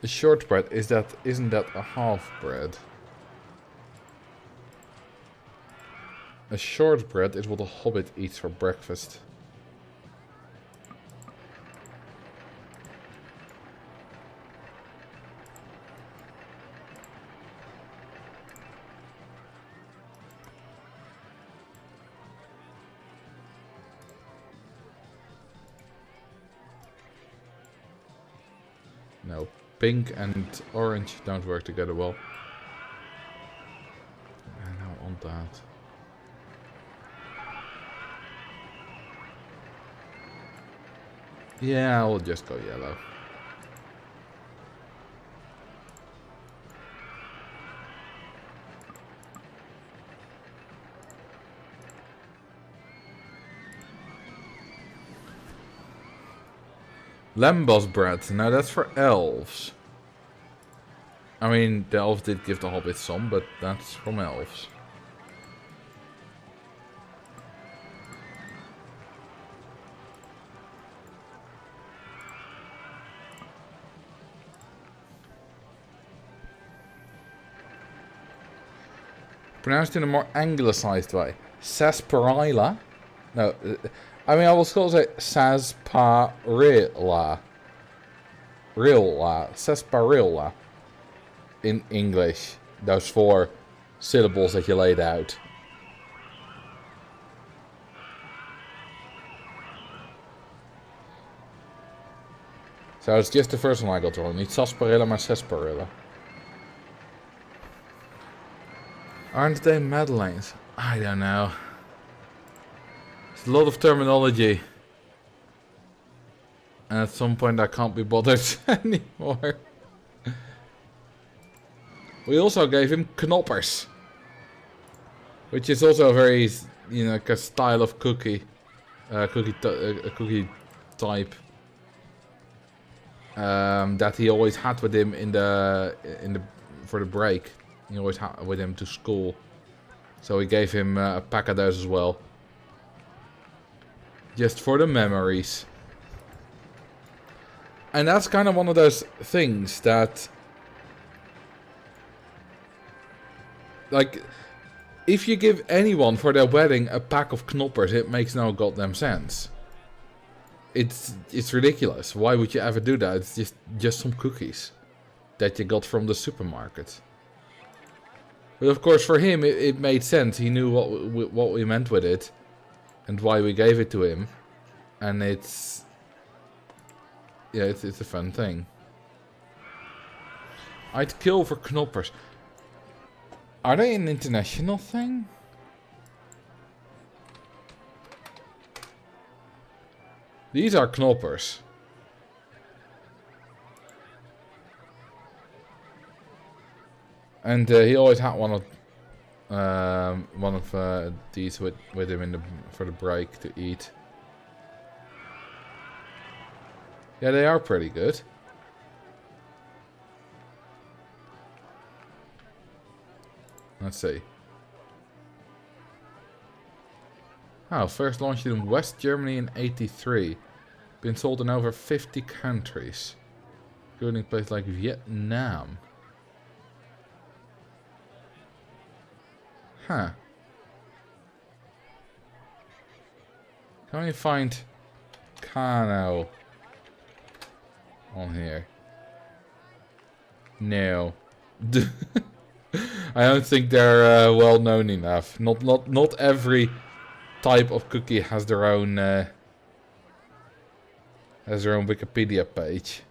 The shortbread, isn't that a half bread? A shortbread is what a hobbit eats for breakfast. No, pink and orange don't work together well. I don't want that. Yeah, I'll just go yellow. Lambos bread. Now that's for elves. I mean, the elves did give the hobbits some, but that's from elves. Pronounced in a more anglicized way. Sarsaparilla? No, I mean, I will still say sarsaparilla. Sarsaparilla. In English. Those 4 syllables that you laid out. So it's just the first one I got wrong. Niet sarsaparilla, maar sarsaparilla. Aren't they Madeleines? I don't know. It's a lot of terminology. And at some point I can't be bothered anymore. We also gave him knoppers. Which is also a very, you know, like a style of cookie. Cookie type. That he always had with him for the break. He always had with him to school. So we gave him a pack of those as well. Just for the memories. And that's kind of one of those things that... Like, if you give anyone for their wedding a pack of knoppers, it makes no goddamn sense. It's ridiculous. Why would you ever do that? It's just some cookies that you got from the supermarket. But of course, for him, it made sense. He knew what we meant with it, and why we gave it to him. And it's... Yeah, it's a fun thing. I'd kill for knoppers. Are they an international thing? These are knoppers. And he always had one of these with him for the break to eat. Yeah, they are pretty good. Let's see. Oh, first launched in West Germany in '83. Been sold in over 50 countries, including places like Vietnam. Huh. Can we find Kano on here? No. I don't think they're well known enough. Not every type of cookie has their own Wikipedia page.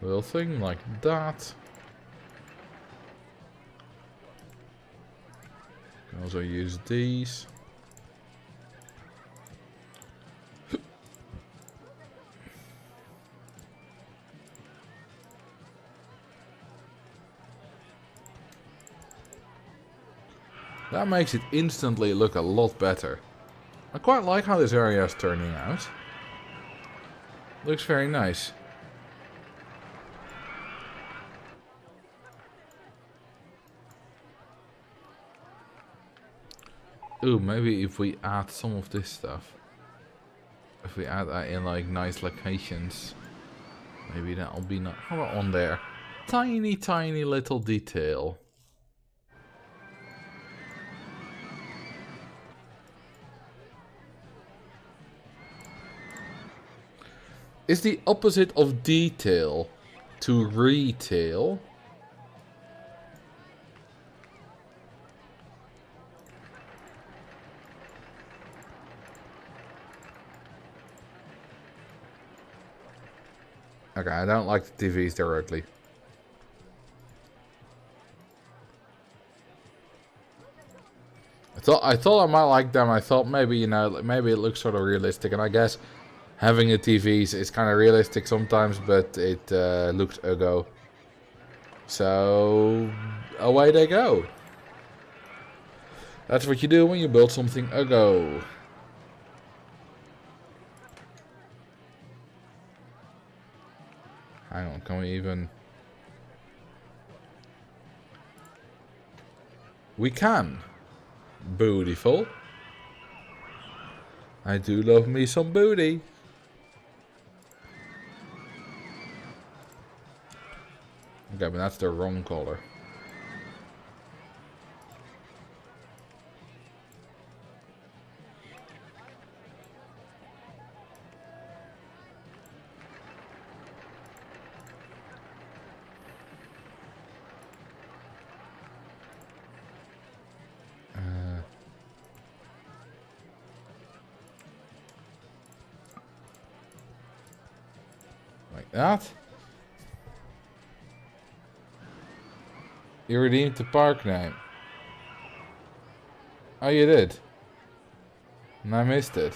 Little thing like that. Can also use these. That makes it instantly look a lot better. I quite like how this area is turning out. Looks very nice. Ooh, maybe if we add some of this stuff. If we add that in like nice locations. Maybe that'll be not... How about on there? Tiny, tiny little detail. Is the opposite of detail to retail? Okay, I don't like the TVs directly. I thought I might like them. I thought maybe, you know, maybe it looks sort of realistic, and I guess having the TVs is kind of realistic sometimes, but it looked a go. So away they go. That's what you do when you build something a go. Hang on, can we even... We can. Beautiful. I do love me some booty. Okay, but that's the wrong color. That? You redeemed the park name. Oh, you did? And I missed it.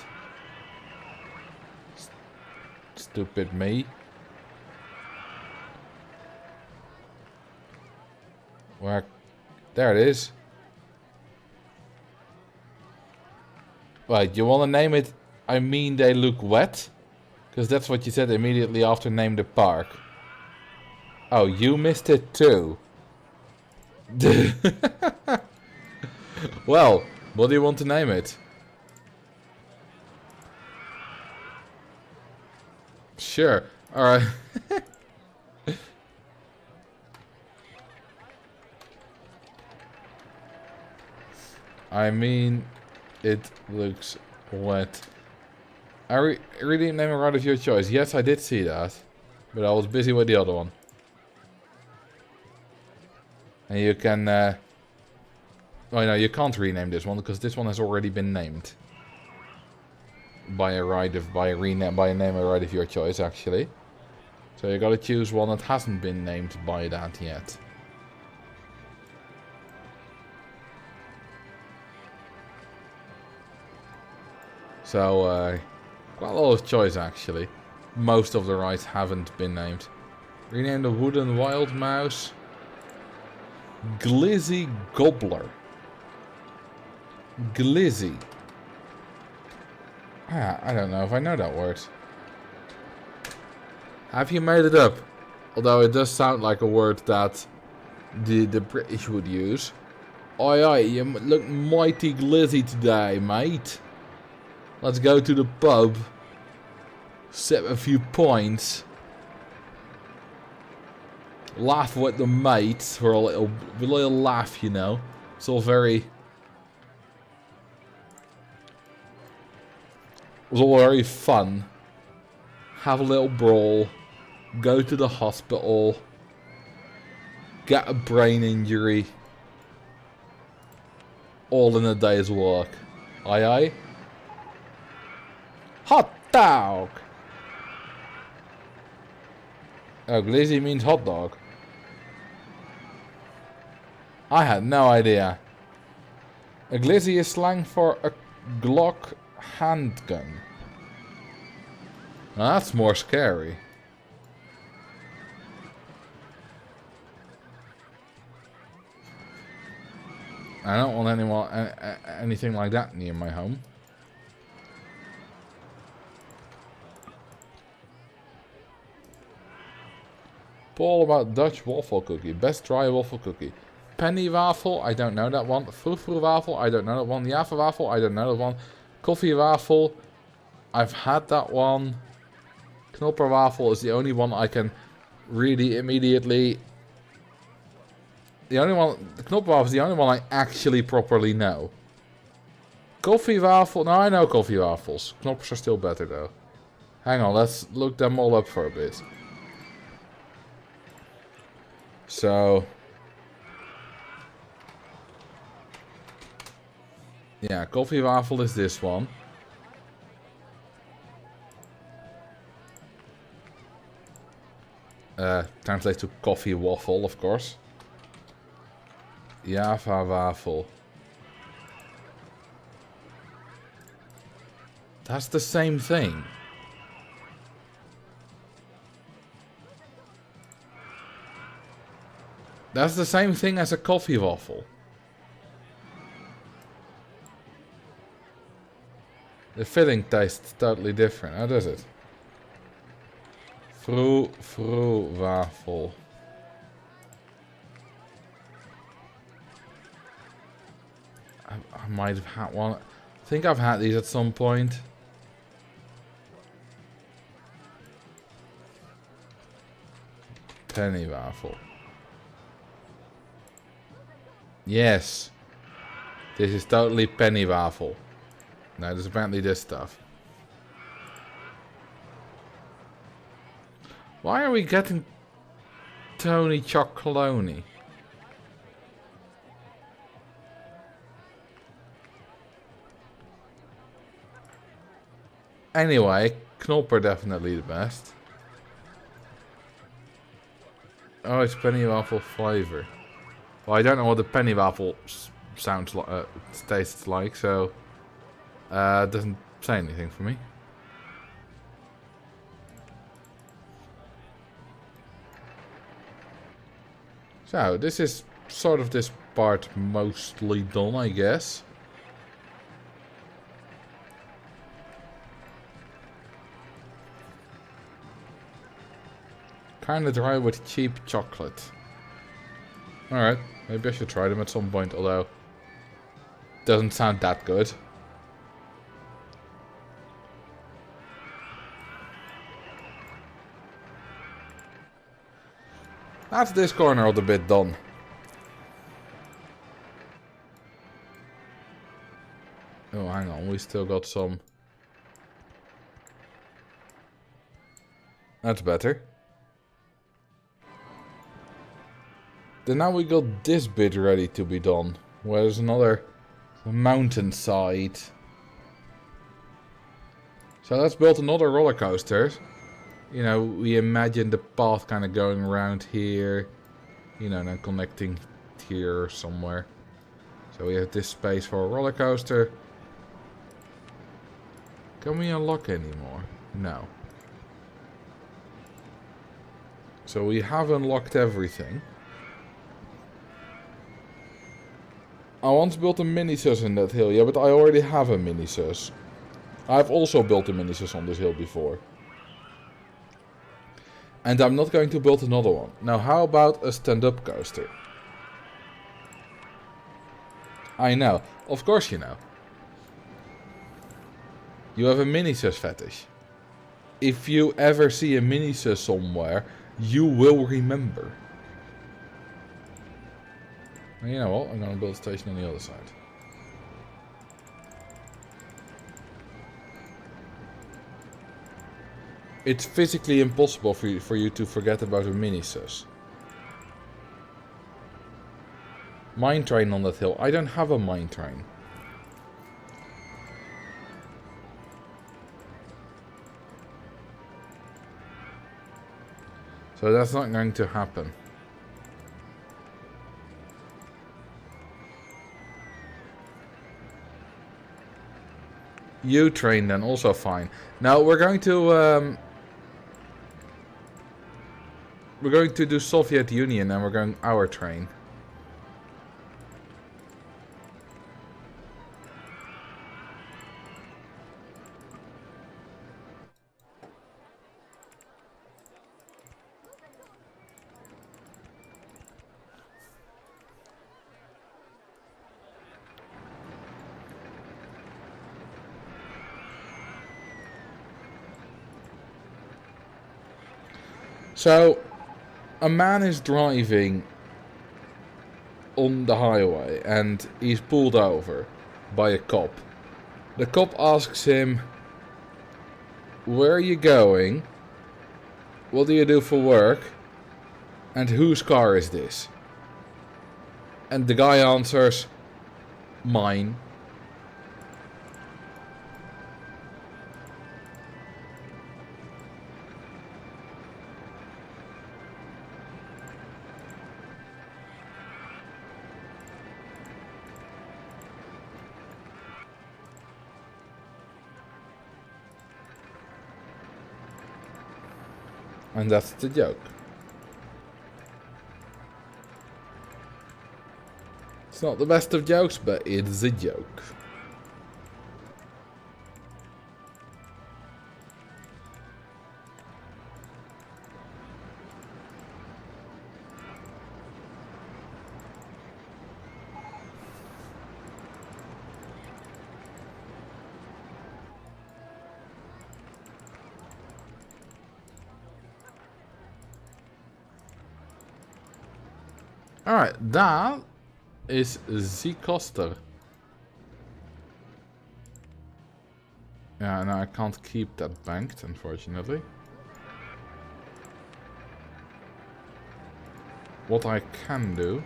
Stupid me. Where? There it is. Right, you want to name it I mean they look wet? Because that's what you said immediately after name the park. Oh, you missed it too. Well, what do you want to name it? Sure. Alright. I mean, it looks wet. I really name a ride of your choice. Yes, I did see that. But I was busy with the other one. And you can... oh no, you can't rename this one because this one has already been named. By a name a ride of your choice, actually. So you gotta choose one that hasn't been named by that yet. So, quite a lot of choice actually. Most of the rides haven't been named. Rename the wooden wild mouse. Glizzy Gobbler. Glizzy. Ah, I don't know if I know that word. Have you made it up? Although it does sound like a word that the British would use. Oi, oi, you look mighty glizzy today, mate. Let's go to the pub. Set a few points. Laugh with the mates for a little laugh, you know. It's all very... It was all very fun. Have a little brawl. Go to the hospital. Get a brain injury. All in a day's work. Aye aye? Hot dog! Oh, glizzy means hot dog. I had no idea. A glizzy is slang for a Glock handgun. Now that's more scary. I don't want anything like that near my home. Paul about Dutch waffle cookie. Best dry waffle cookie. Penny waffle, I don't know that one. Frou waffle, I don't know that one. Java waffle, I don't know that one. Coffee waffle, I've had that one. Knopper waffle is the only one I can really immediately... The Knopper waffle is the only one I actually properly know. Coffee waffle, no, I know coffee waffles. Knoppers are still better though. Hang on, let's look them all up for a bit. So... Yeah, coffee waffle is this one. Translates to coffee waffle, of course. Java waffle. That's the same thing. That's the same thing as a coffee waffle. The filling tastes totally different. How does it? Frou waffle. I might have had one. I think I've had these at some point. Penny waffle. Yes. This is totally penny waffle. No, there's apparently this stuff. Why are we getting Tony Chocolonely? Anyway, Knopper definitely the best. Oh, it's penny waffle flavor. Well, I don't know what the penny waffle sounds like, tastes like, so it doesn't say anything for me. So this is sort of this part mostly done, I guess. Kinda dry with cheap chocolate. Alright, maybe I should try them at some point, although doesn't sound that good. That's this corner of the bit done. Oh, hang on, we still got some. That's better. Then now we got this bit ready to be done. Where there's another mountainside. So let's build another roller coaster. You know, we imagine the path kind of going around here. You know, and then connecting here somewhere. So we have this space for a roller coaster. Can we unlock anymore? No. So we have unlocked everything. I once built a mini-sus in that hill. Yeah, but I already have a mini-sus. I've also built a mini-sus on this hill before. And I'm not going to build another one. Now, how about a stand-up coaster? I know. Of course you know. You have a mini-sus fetish. If you ever see a mini-sus somewhere, you will remember. And you know what? I'm gonna build a station on the other side. It's physically impossible for you to forget about a mini-sus. Mine train on that hill. I don't have a mine train. So that's not going to happen. U-train then, also fine. Now we're going to do Soviet Union and we're going our train. So, a man is driving on the highway and he's pulled over by a cop. The cop asks him, "Where are you going? What do you do for work? And whose car is this?" And the guy answers, "Mine." And that's the joke. It's not the best of jokes, but it's a joke. Alright, that is the coaster. Yeah, no, I can't keep that banked, unfortunately. What I can do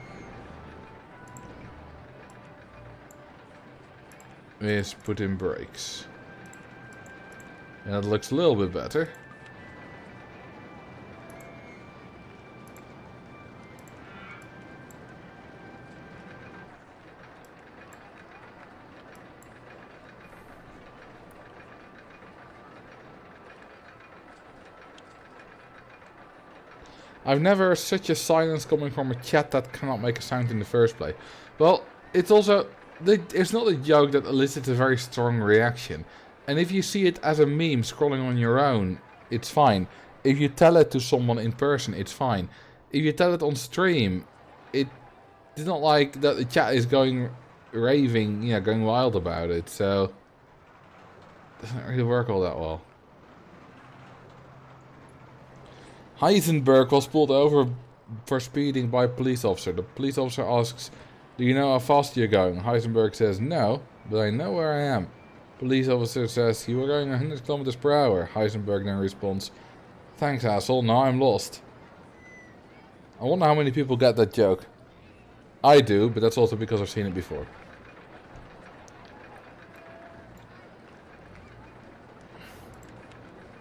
is put in brakes. And that looks a little bit better. I've never such a silence coming from a chat that cannot make a sound in the first place. Well, it's also... It's not a joke that elicits a very strong reaction. And if you see it as a meme scrolling on your own, it's fine. If you tell it to someone in person, it's fine. If you tell it on stream, it's not like that the chat is going raving, you know, going wild about it. So, it doesn't really work all that well. Heisenberg was pulled over for speeding by a police officer. The police officer asks, "Do you know how fast you're going?" Heisenberg says, "No, but I know where I am." Police officer says, "You were going 100 kilometers per hour." Heisenberg then responds, "Thanks, asshole, now I'm lost." I wonder how many people get that joke. I do, but that's also because I've seen it before.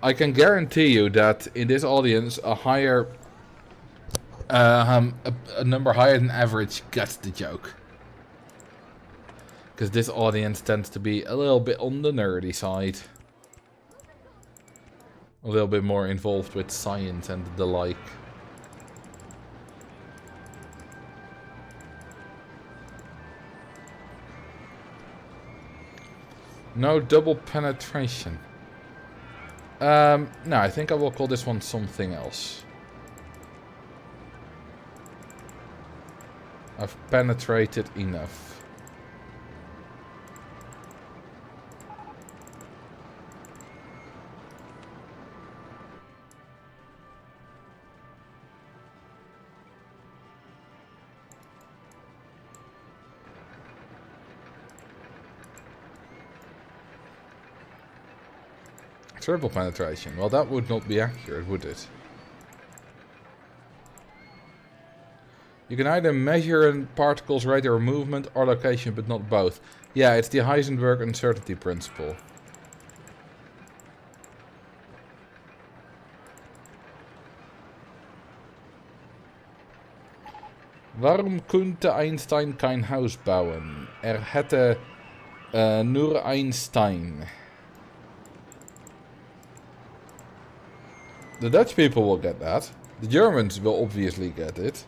I can guarantee you that in this audience, a higher, a number higher than average gets the joke. Because this audience tends to be a little bit on the nerdy side. A little bit more involved with science and the like. No double penetration. No, I think I will call this one something else. I've penetrated enough. Triple penetration. Well, that would not be accurate, would it? You can either measure a particle's rate of movement or location, but not both. Yeah, it's the Heisenberg uncertainty principle. Warum konnte Einstein kein Haus bauen? Hätte nur Einstein. The Dutch people will get that. The Germans will obviously get it.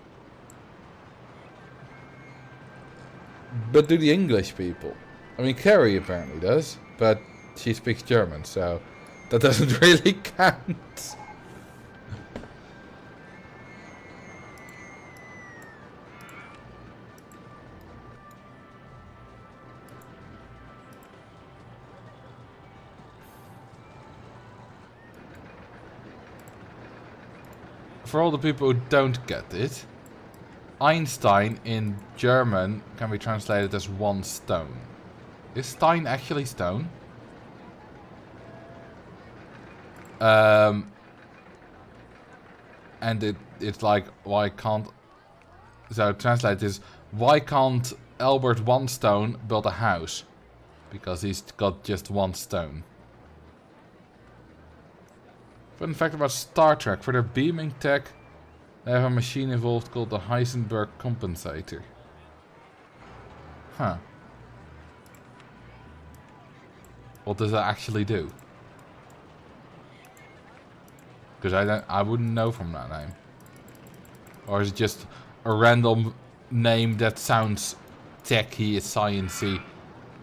But do the English people? I mean, Carrie apparently does, but she speaks German, so that doesn't really count. For all the people who don't get it, Einstein in German can be translated as one stone. Is Stein actually stone? And it's like, why can't... So translate is, why can't Albert One Stone build a house? Because he's got just one stone. Fun fact about Star Trek, for their beaming tech, they have a machine involved called the Heisenberg compensator. Huh. What does that actually do? Because I wouldn't know from that name. Or is it just a random name that sounds techy, sciencey,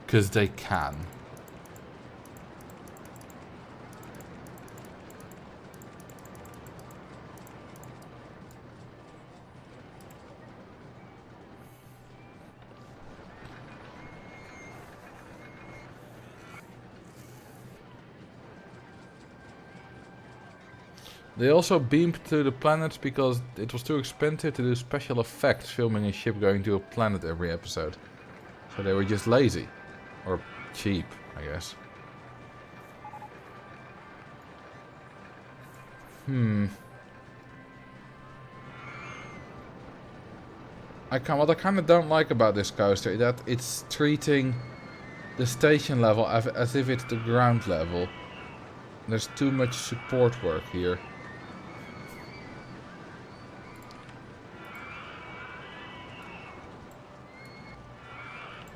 because they can? They also beamed to the planets because it was too expensive to do special effects filming a ship going to a planet every episode. So they were just lazy. Or cheap, I guess. What I kind of don't like about this coaster is that it's treating the station level as if it's the ground level. There's too much support work here.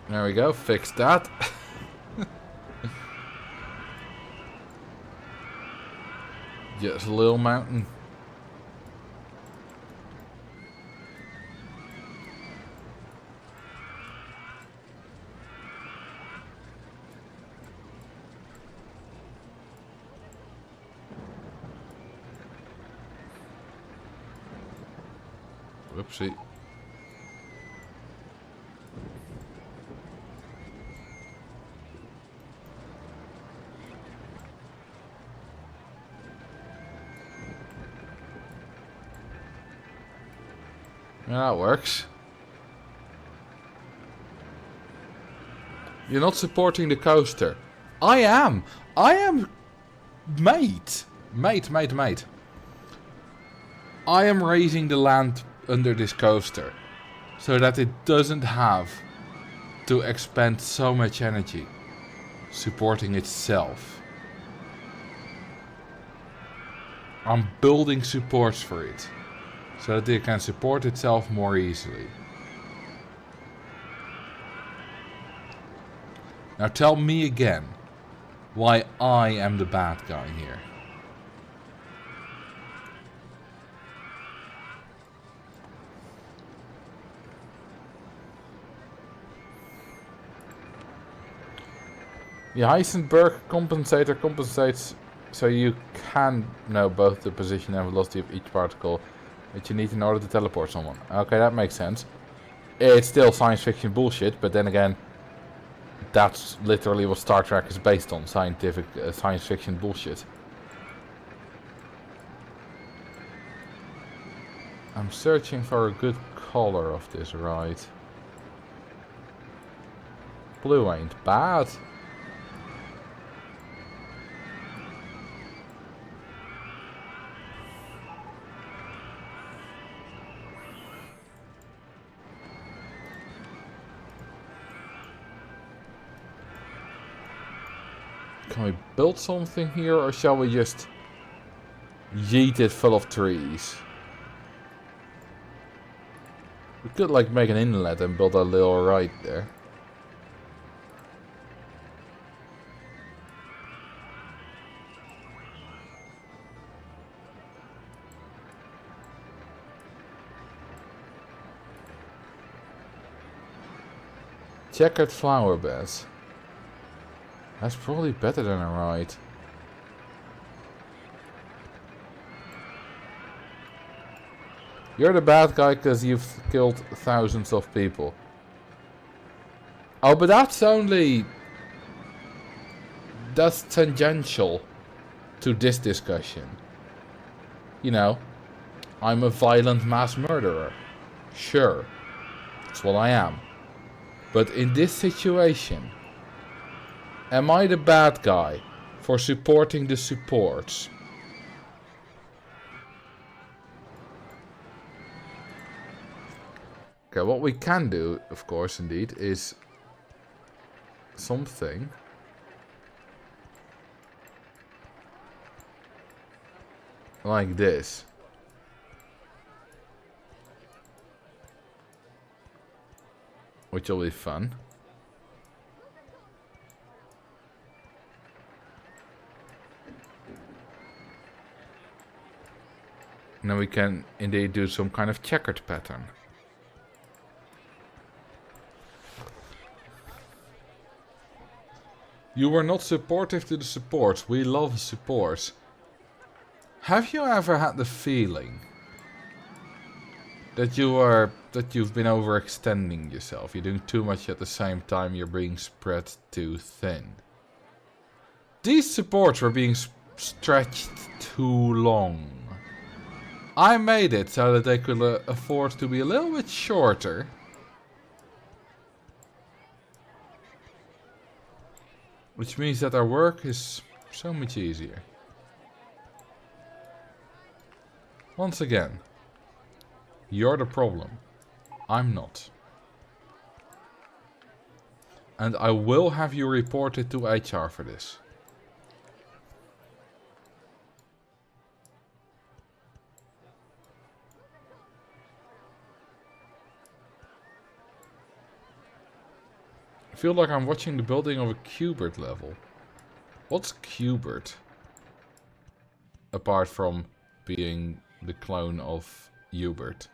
There we go, fix that. Just a little mountain. Oopsie. Yeah, that works. You're not supporting the coaster. I am. I am... Mate. Mate. I am raising the land under this coaster. So that it doesn't have to expend so much energy supporting itself. I'm building supports for it. So that it can support itself more easily. Now tell me again why I am the bad guy here. The Heisenberg compensator compensates so you can know both the position and velocity of each particle that you need in order to teleport someone. Okay, that makes sense. It's still science fiction bullshit, but then again, that's literally what Star Trek is based on, science fiction bullshit. I'm searching for a good color of this ride. Blue ain't bad. Can we build something here, or shall we just yeet it full of trees? We could like make an inlet and build a little ride there. Checkered flower beds. That's probably better than a ride. You're the bad guy because you've killed thousands of people. Oh, but that's only... That's tangential to this discussion. You know, I'm a violent mass murderer. Sure, that's what I am. But in this situation, am I the bad guy for supporting the supports? Okay, what we can do, of course, indeed, is something like this. Which will be fun. Now we can indeed do some kind of checkered pattern. You were not supportive to the supports. We love supports. Have you ever had the feeling that you've been overextending yourself? You're doing too much at the same time. You're being spread too thin. These supports were being stretched too long. I made it so that they could afford to be a little bit shorter. Which means that our work is so much easier. Once again, you're the problem. I'm not. And I will have you reported to HR for this. I feel like I'm watching the building of a Qbert level. What's Qbert? Apart from being the clone of Hubert.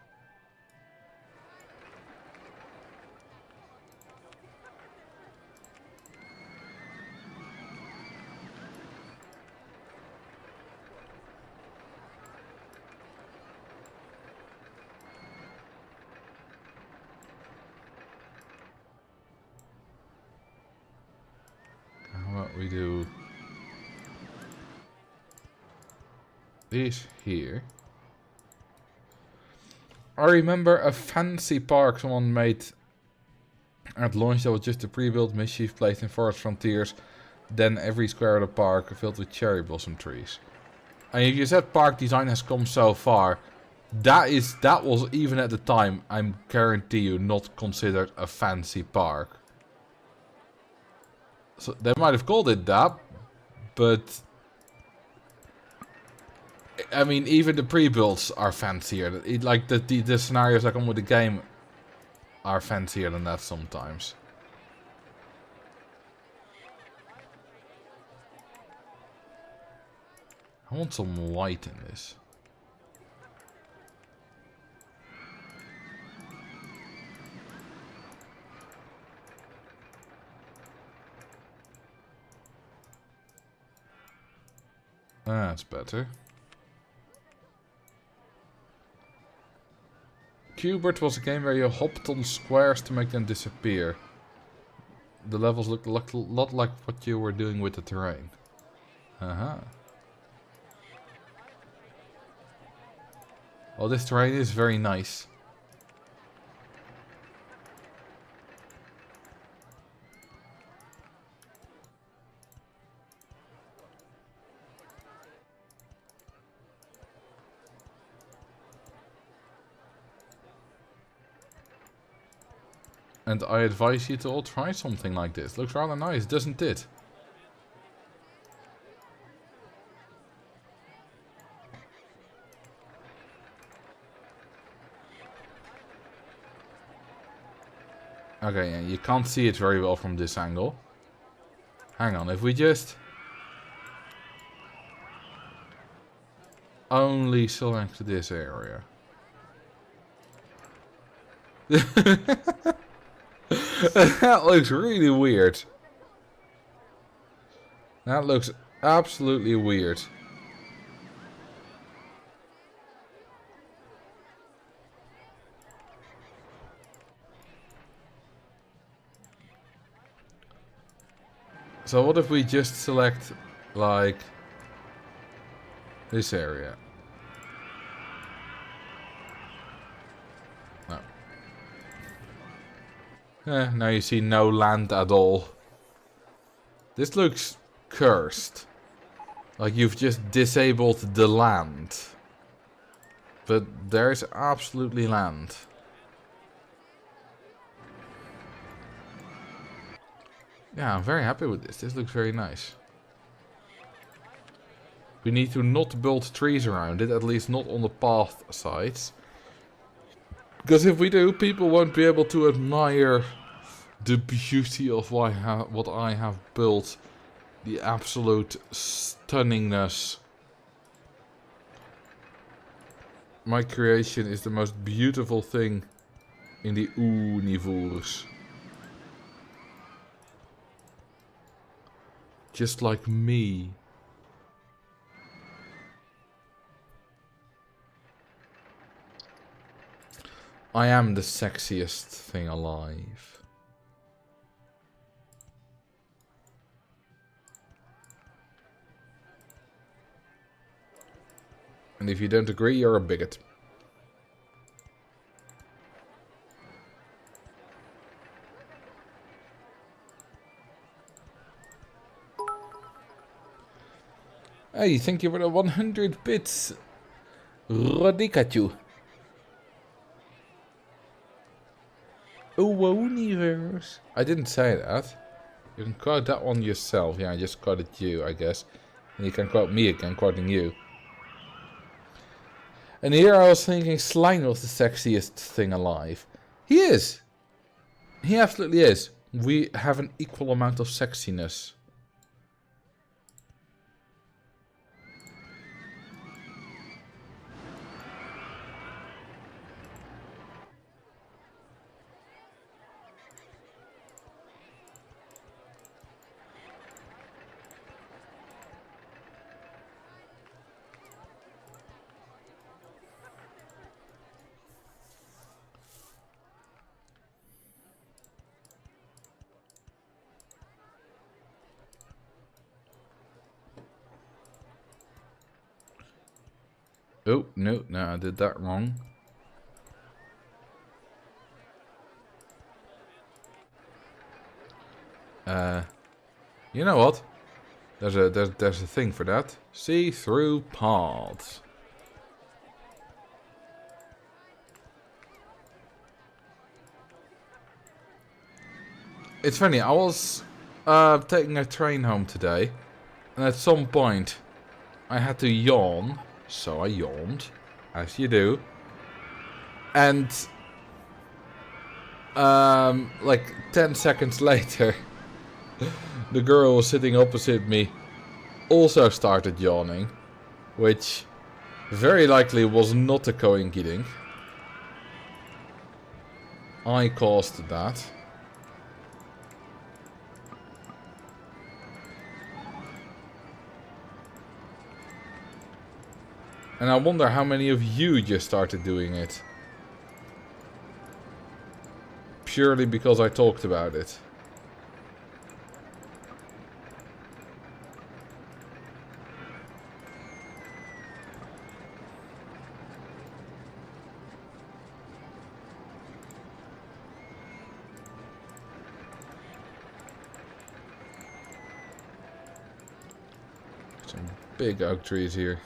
we do this here. I remember a fancy park someone made at launch that was just a pre-built mischief placed in forest frontiers. Then every square of the park filled with cherry blossom trees. And if you said park design has come so far, that was even at the time, I guarantee you, not considered a fancy park. So they might have called it that, but I mean, even the pre-builds are fancier. Like the scenarios that come with the game are fancier than that sometimes. I want some light in this. That's better. Qbert was a game where you hopped on squares to make them disappear. The levels looked a lot like what you were doing with the terrain. Well, this terrain is very nice. And I advise you to all try something like this. Looks rather nice, doesn't it? Okay, yeah, you can't see it very well from this angle. Hang on, if we just only select this area. That looks really weird. That looks absolutely weird. So what if we just select, like, this area? No. Now you see no land at all. This looks cursed. Like you've just disabled the land. But there's absolutely land. Yeah, I'm very happy with this. This looks very nice. We need to not build trees around it, at least not on the path sides. Because if we do, people won't be able to admire the beauty of what I have built. The absolute stunningness. My creation is the most beautiful thing in the universe. Just like me. I am the sexiest thing alive. And if you don't agree, you're a bigot. Hey, thank you for the 100 bits. Rodikachu. Oh, universe. I didn't say that. You can quote that one yourself. Yeah, I just quoted you, I guess. And you can quote me again, quoting you. And here I was thinking Slime was the sexiest thing alive. He is. He absolutely is. We have an equal amount of sexiness. Oh, no, I did that wrong. You know what? There's a thing for that. See-through paths. It's funny, I was taking a train home today, and at some point I had to yawn, so I yawned, as you do. And like 10 seconds later, the girl sitting opposite me also started yawning, which very likely was not a coincidence. I caused that. And I wonder how many of you just started doing it. Purely because I talked about it. Some big oak trees here.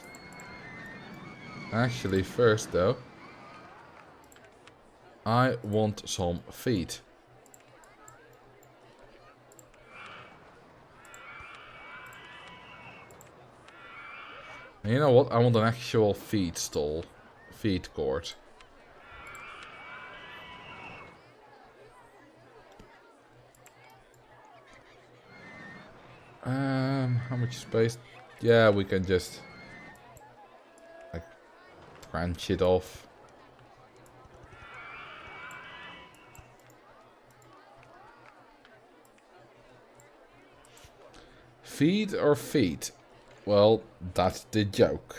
Actually, first though, I want some feet. And you know what? I want an actual feed stall. Feed court. How much space? Yeah, we can just like branch it off. Feed or feet? Well, that's the joke.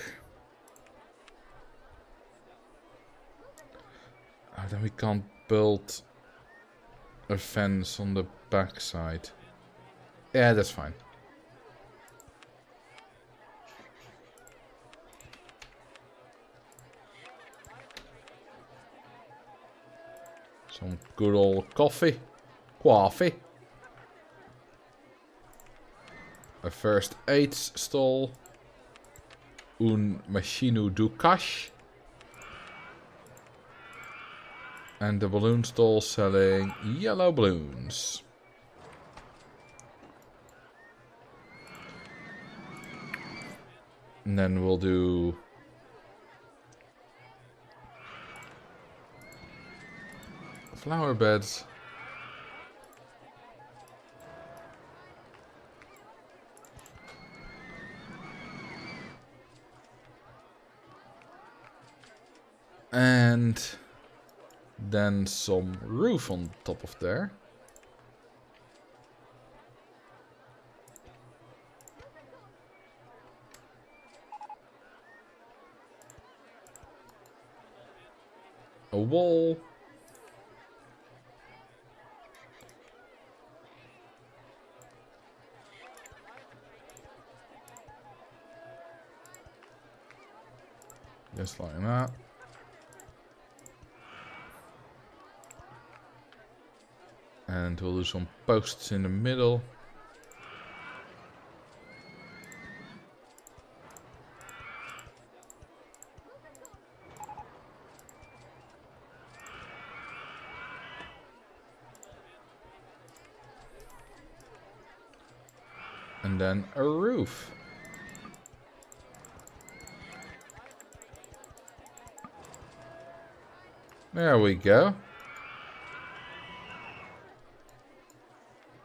Oh, then we can't build a fence on the backside. Yeah, that's fine. Some good old coffee. Coffee. A first aid stall. Un machino do cash. And the balloon stall selling yellow balloons. And then we'll do flower beds. And then some roof on top of there. A wall. Just like that. And we'll do some posts in the middle. And then a roof. There we go.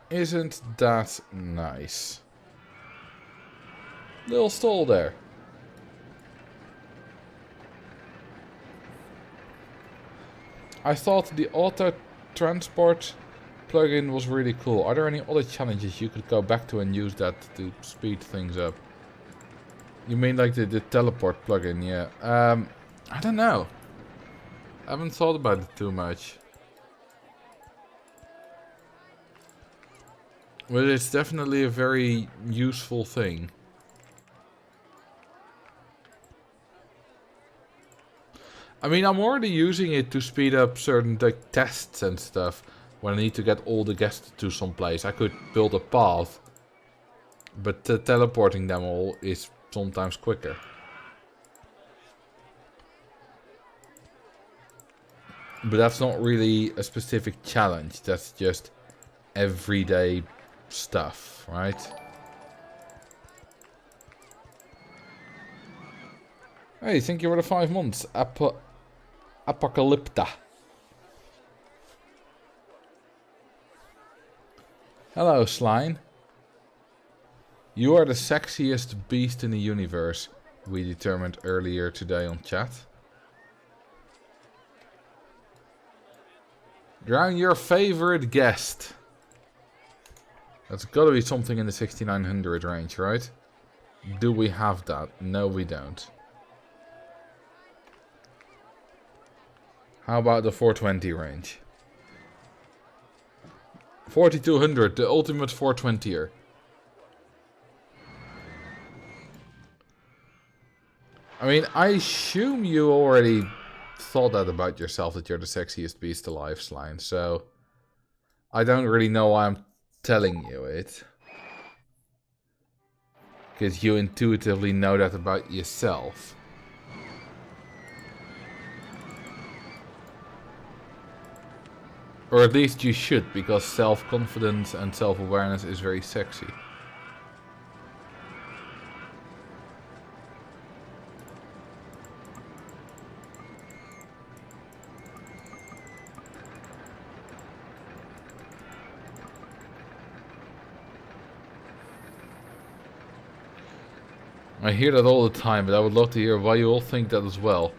Isn't that nice? Little stall there. I thought the auto transport plugin was really cool. Are there any other challenges you could go back to and use that to speed things up? You mean like the teleport plugin? Yeah. I don't know. I haven't thought about it too much. But it's definitely a very useful thing. I mean, I'm already using it to speed up certain like tests and stuff. When I need to get all the guests to some place, I could build a path. But teleporting them all is sometimes quicker. But that's not really a specific challenge. That's just everyday stuff, right? Hey, thank you for the 5 months. Apocalypta. Hello, Slime. You are the sexiest beast in the universe, we determined earlier today on chat. Drown your favorite guest. That's gotta be something in the 6900 range, right? Do we have that? No, we don't. How about the 420 range? 4200, the ultimate 420er. I mean, I assume you already thought that about yourself, that you're the sexiest beast alive, Slime, so I don't really know why I'm telling you it. Because you intuitively know that about yourself. Or at least you should, because self-confidence and self-awareness is very sexy. I hear that all the time, but I would love to hear why you all think that as well.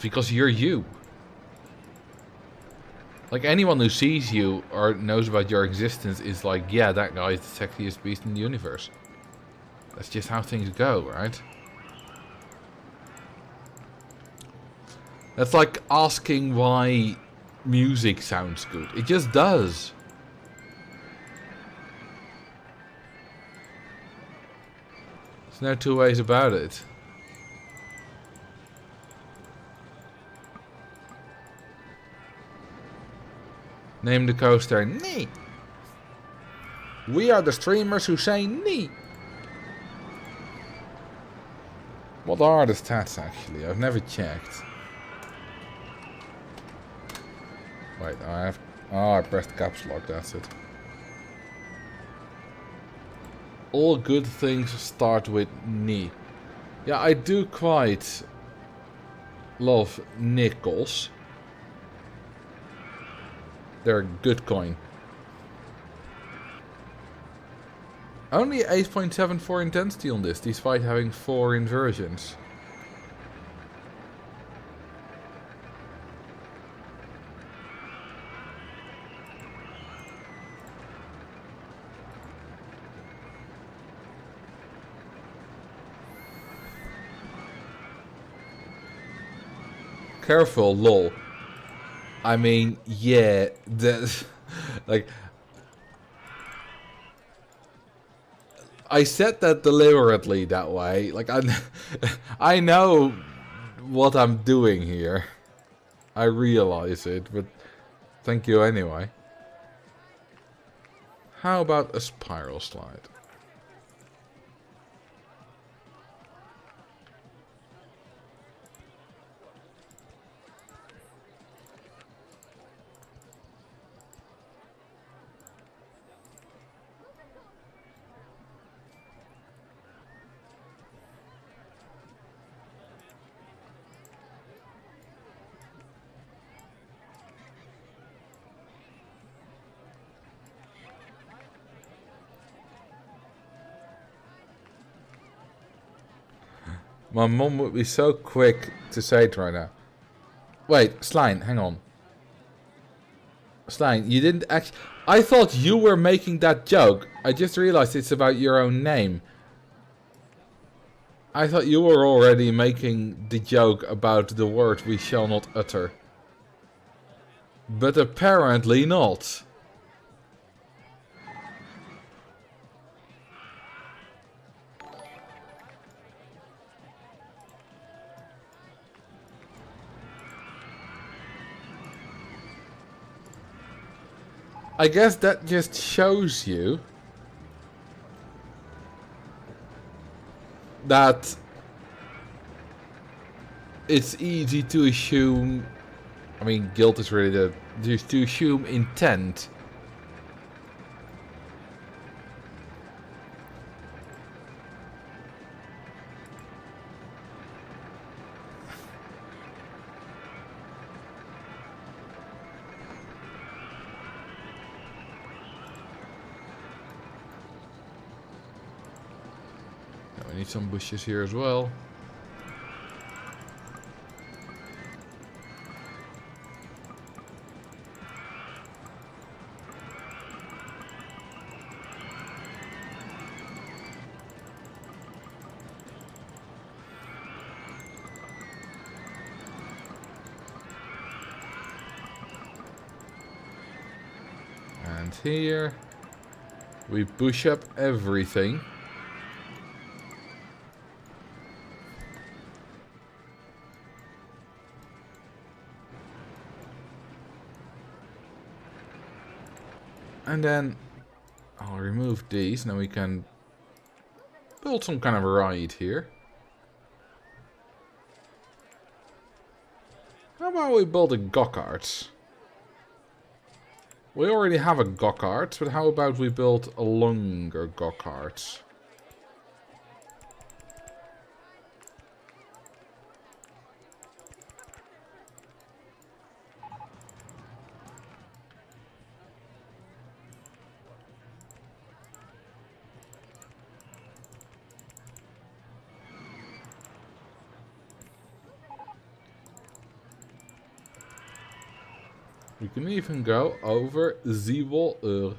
Because you're you. Like, anyone who sees you or knows about your existence is like, yeah, that guy is the sexiest beast in the universe. That's just how things go, right? That's like asking why music sounds good. It just does. There's no two ways about it. Name the coaster. Nee. We are the streamers who say nee. What are the stats actually? I've never checked. Wait, I have... Oh, I pressed caps lock, that's it. All good things start with nee. Yeah, I do quite love nickels. They're a good coin. Only 8.74 intensity on this, despite having 4 inversions. Careful, lol. I mean, yeah, that, like, I said that deliberately that way. Like, I know what I'm doing here. I realize it, but thank you anyway. How about a spiral slide? My mom would be so quick to say it right now. Wait, Slime, hang on. Slime, you didn't actually... I thought you were making that joke. I just realized it's about your own name. I thought you were already making the joke about the word we shall not utter. But apparently not. I guess that just shows you that it's easy to assume. I mean, guilt is really just to assume intent. Now we need some bushes here as well. And here we push up everything. And then I'll remove these. Now we can build some kind of ride here. How about we build a go-kart? We already have a go-kart, but how about we build a longer go-kart? We can even go over the water.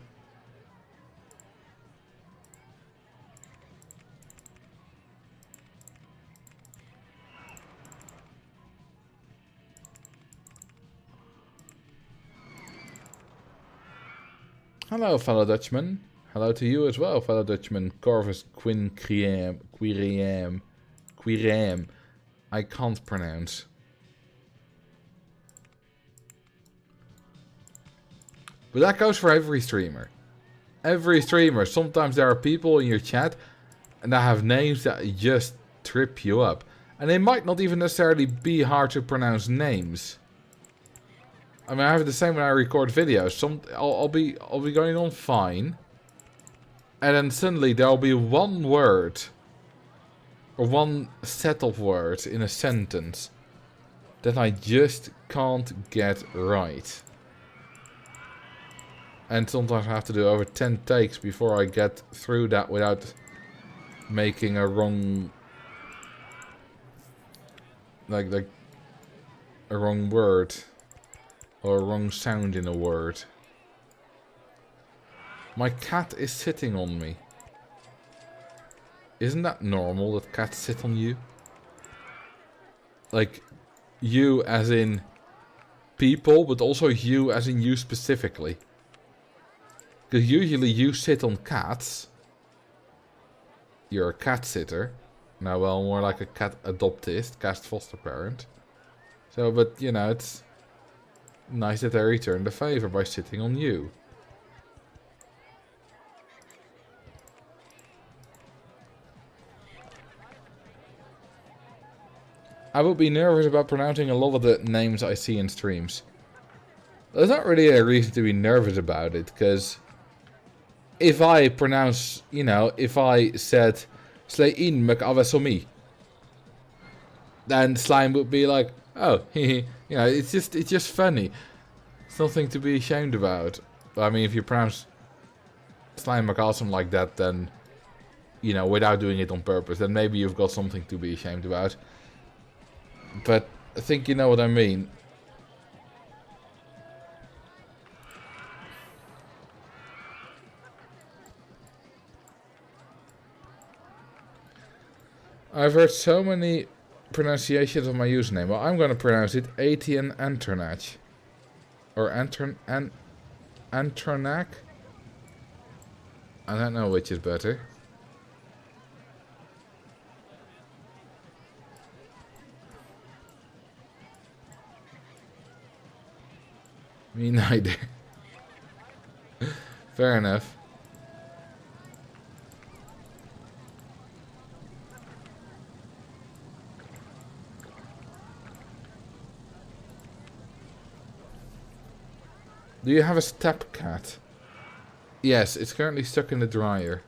Hello, fellow Dutchman. Hello to you as well, fellow Dutchman. Corvus Quirem. I can't pronounce. But that goes for every streamer. Every streamer. Sometimes there are people in your chat and they have names that just trip you up. And they might not even necessarily be hard to pronounce names. I mean, I have the same when I record videos. I'll be going on fine. And then suddenly there'll be one word. Or one set of words in a sentence that I just can't get right. And sometimes I have to do over 10 takes before I get through that without making a wrong... Like a wrong word. Or a wrong sound in a word. My cat is sitting on me. Isn't that normal that cats sit on you? Like, you as in people, but also you as in you specifically. Because usually you sit on cats. You're a cat sitter. No, well, more like a cat adoptist, cat foster parent. So, but, you know, it's nice that they return the favor by sitting on you. I would be nervous about pronouncing a lot of the names I see in streams. There's not really a reason to be nervous about it, because if I pronounce, you know, if I said Slein McAvesomi, then Slime would be like, oh, you know, it's just funny. It's nothing to be ashamed about. But I mean, if you pronounce Slime McAwesome like that, then, you know, without doing it on purpose, then maybe you've got something to be ashamed about. But I think you know what I mean. I've heard so many pronunciations of my username. Well, I'm going to pronounce it Etienne Anternach. Or Anternac. I don't know which is better. Me neither. Fair enough. Do you have a step cat? Yes, it's currently stuck in the dryer.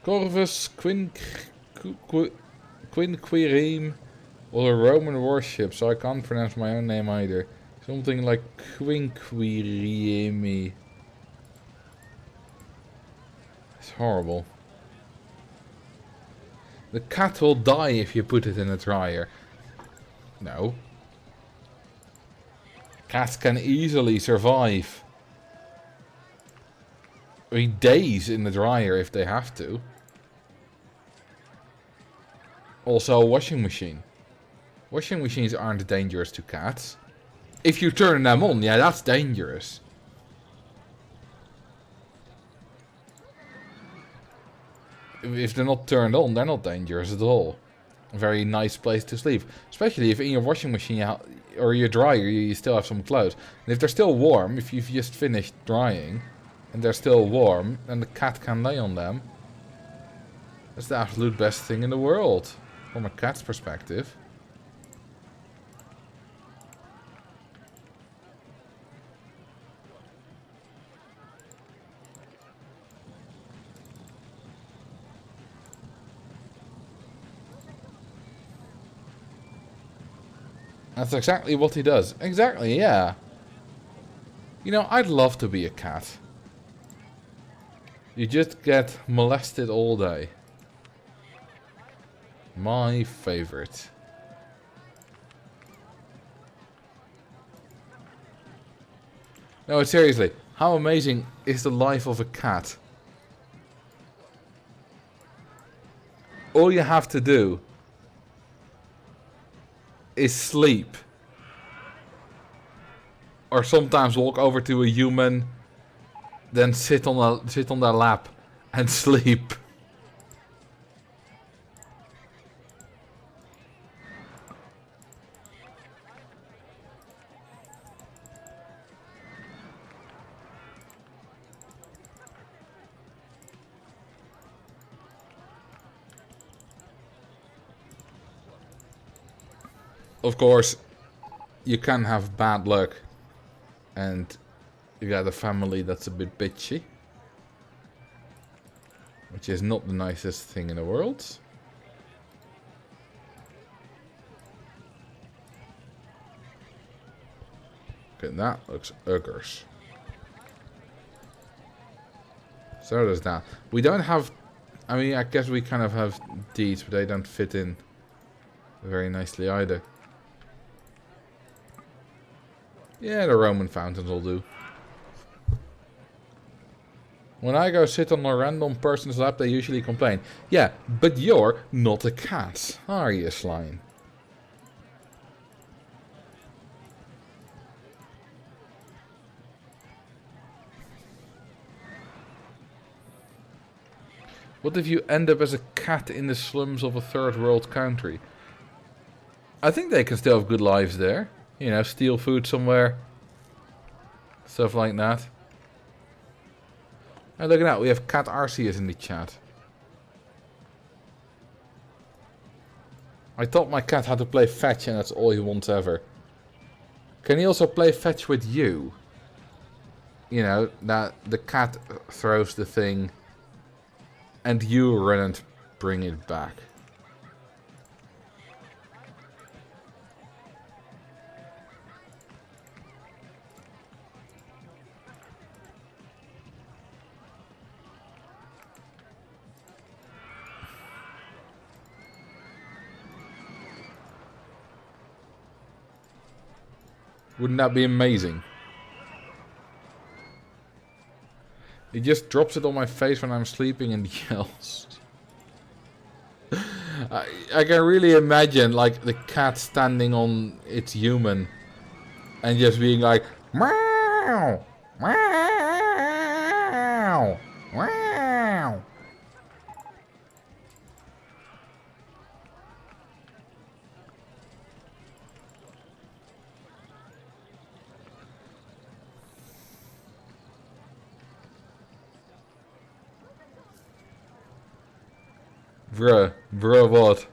Corvus Quinquireme was a Roman warship, so I can't pronounce my own name either. Something like Quinquireme. It's horrible. The cat will die if you put it in a dryer. No. Cats can easily survive. I mean, days in the dryer if they have to. Also a washing machine. Washing machines aren't dangerous to cats. If you turn them on, yeah, that's dangerous. If they're not turned on, they're not dangerous at all. A very nice place to sleep. Especially if in your washing machine or your dryer you still have some clothes. And if they're still warm, if you've just finished drying and they're still warm, then the cat can lay on them. That's the absolute best thing in the world. From a cat's perspective. That's exactly what he does. Exactly, yeah. You know, I'd love to be a cat. You just get molested all day. My favorite. No, seriously. How amazing is the life of a cat? All you have to do is sleep. Or sometimes walk over to a human, then sit on their lap and sleep. Of course, you can have bad luck and you got a family that's a bit bitchy, which is not the nicest thing in the world. Okay, that looks uggers. So does that. We don't have... I mean, I guess we kind of have these, but they don't fit in very nicely either. Yeah, the Roman fountains will do. When I go sit on a random person's lap, they usually complain. Yeah, but you're not a cat, are you, Slime? What if you end up as a cat in the slums of a third world country? I think they can still have good lives there. You know, steal food somewhere. Stuff like that. And look at that, we have Cat Arceus in the chat. I thought my cat had to play fetch and that's all he wants ever. Can he also play fetch with you? You know, that the cat throws the thing and you run and bring it back. Wouldn't that be amazing? He just drops it on my face when I'm sleeping and yells. I can really imagine like the cat standing on its human and just being like meow, meow, meow. Bruh, what?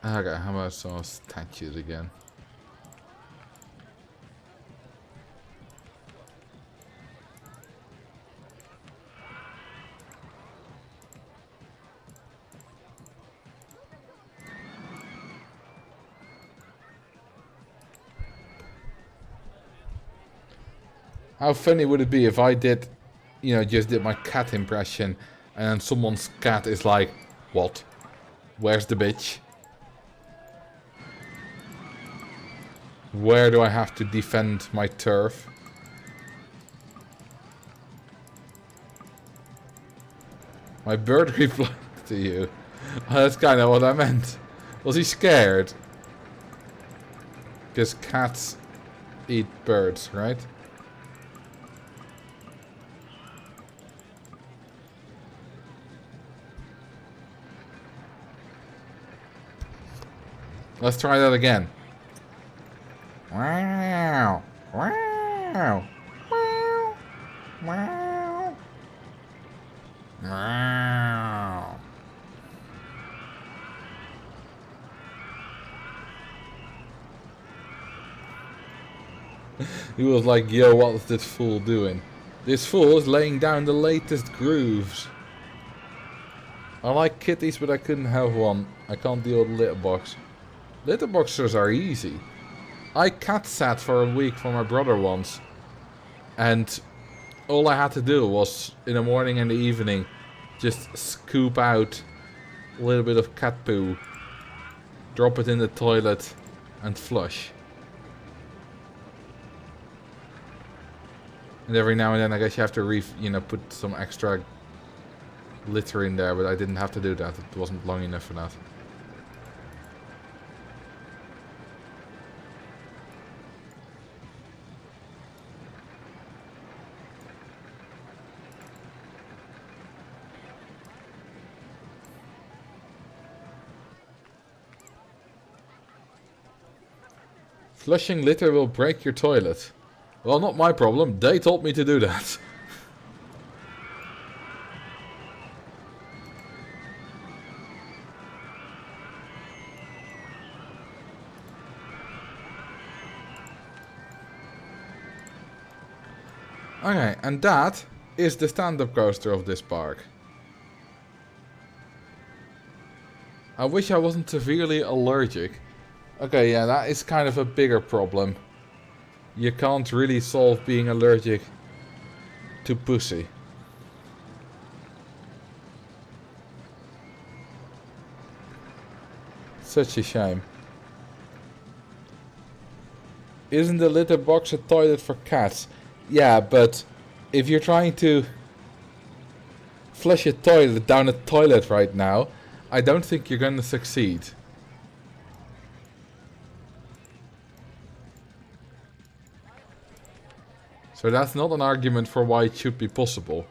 Okay, how about some statues again? How funny would it be if I did, just did my cat impression and then someone's cat is like, what? Where's the bitch? Where do I have to defend my turf? My bird replied to you. Oh, that's kind of what I meant. Was he scared? Because cats eat birds, right? Let's try that again. Wow. Wow. Wow. Wow. Wow. He was like, yo, what is this fool doing? This fool is laying down the latest grooves. I like kitties, but I couldn't have one. I can't deal with litter box. Litter boxers are easy. I cat sat for a week for my brother once. And all I had to do was, in the morning and the evening, just scoop out a little bit of cat poo, drop it in the toilet, and flush. And every now and then I guess you have to put some extra litter in there, but I didn't have to do that. It wasn't long enough for that. Flushing litter will break your toilet. Well, not my problem. They told me to do that. Okay, and that is the stand-up coaster of this park. I wish I wasn't severely allergic. Okay, yeah, that is kind of a bigger problem. You can't really solve being allergic to pussy. Such a shame. Isn't the litter box a toilet for cats? Yeah, but if you're trying to flush a toilet down a toilet right now, I don't think you're gonna succeed. So that's not an argument for why it should be possible.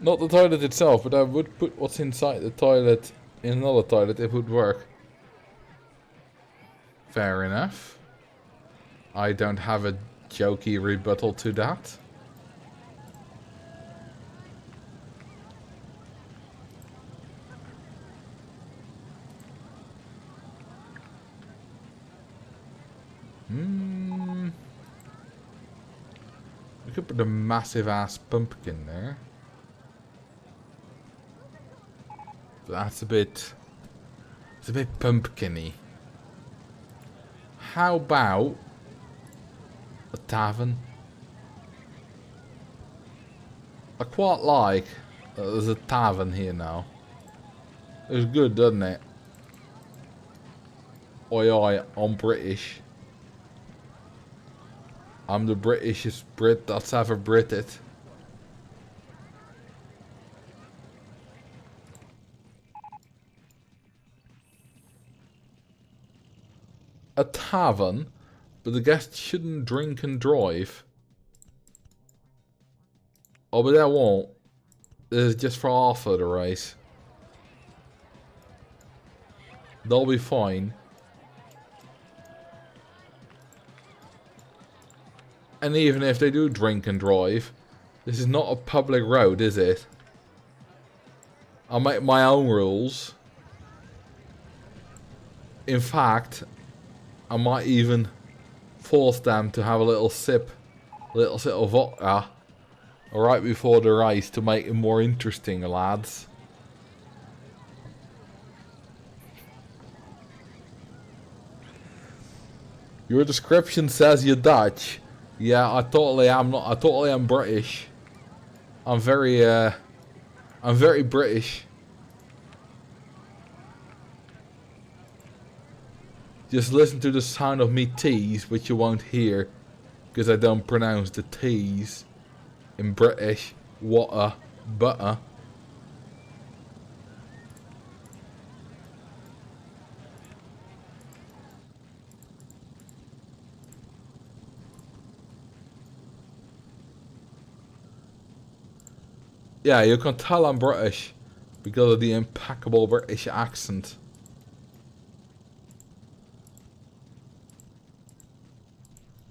Not the toilet itself, but I would put what's inside the toilet in another toilet. It would work. Fair enough. I don't have a jokey rebuttal to that. We could put a massive ass pumpkin there. That's a bit... It's a bit pumpkin-y. How about a tavern? I quite like that there's a tavern here now. It's good, doesn't it? Oi oi, I'm British. I'm the Britishest Brit that's ever Brited. A tavern, but the guests shouldn't drink and drive. Oh, but they won't. This is just for half of the race. They'll be fine. And even if they do drink and drive, this is not a public road, is it? I'll make my own rules. In fact, I might even force them to have a little sip of vodka right before the race to make it more interesting, lads. Your description says you're Dutch. Yeah, I totally am not. I totally am British. I'm very British. Just listen to the sound of me T's, which you won't hear, because I don't pronounce the T's in British. Water, butter. Yeah, you can tell I'm British because of the impeccable British accent.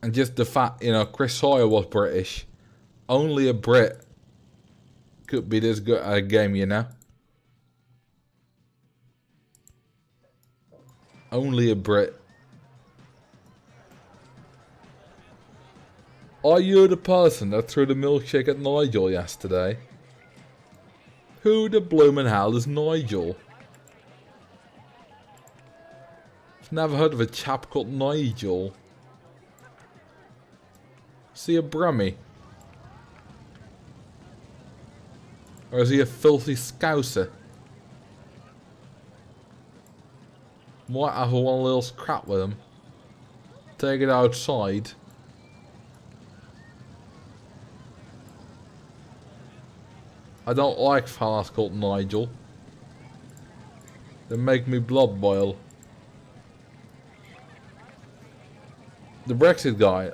And just the fact, you know, Chris Sawyer was British. Only a Brit could be this good at a game, you know? Only a Brit. Are you the person that threw the milkshake at Nigel yesterday? Who the bloomin' hell is Nigel? I've never heard of a chap called Nigel. Is he a Brummie? Or is he a filthy scouser? Might have one little scrap with him. Take it outside. I don't like fellas called Nigel. They make me blood boil. The Brexit guy.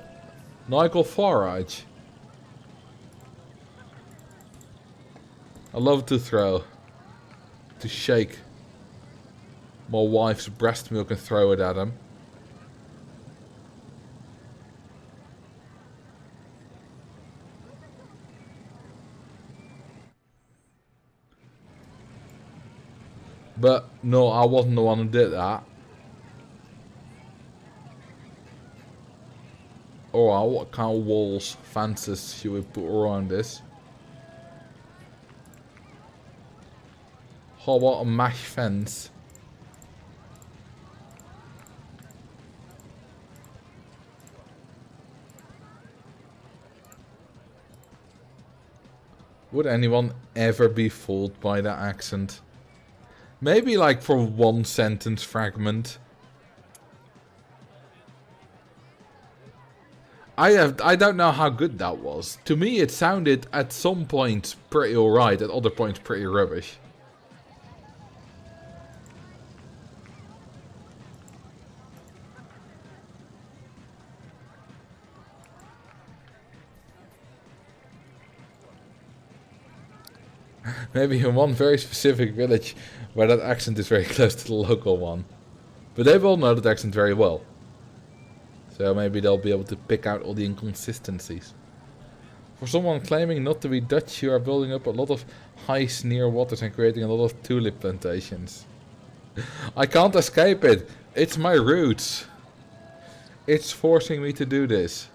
Nigel Farage. I love to throw. To shake my wife's breast milk and throw it at him. But no, I wasn't the one who did that. Alright, what kind of walls, fences should we put around this? How about a mesh fence? Would anyone ever be fooled by that accent? Maybe like for one sentence fragment. I don't know how good that was. To me it sounded at some points pretty alright, at other points pretty rubbish. Maybe in one very specific village where that accent is very close to the local one. But they will know that accent very well. So maybe they'll be able to pick out all the inconsistencies. For someone claiming not to be Dutch, you are building up a lot of ice near waters and creating a lot of tulip plantations. I can't escape it. It's my roots. It's forcing me to do this.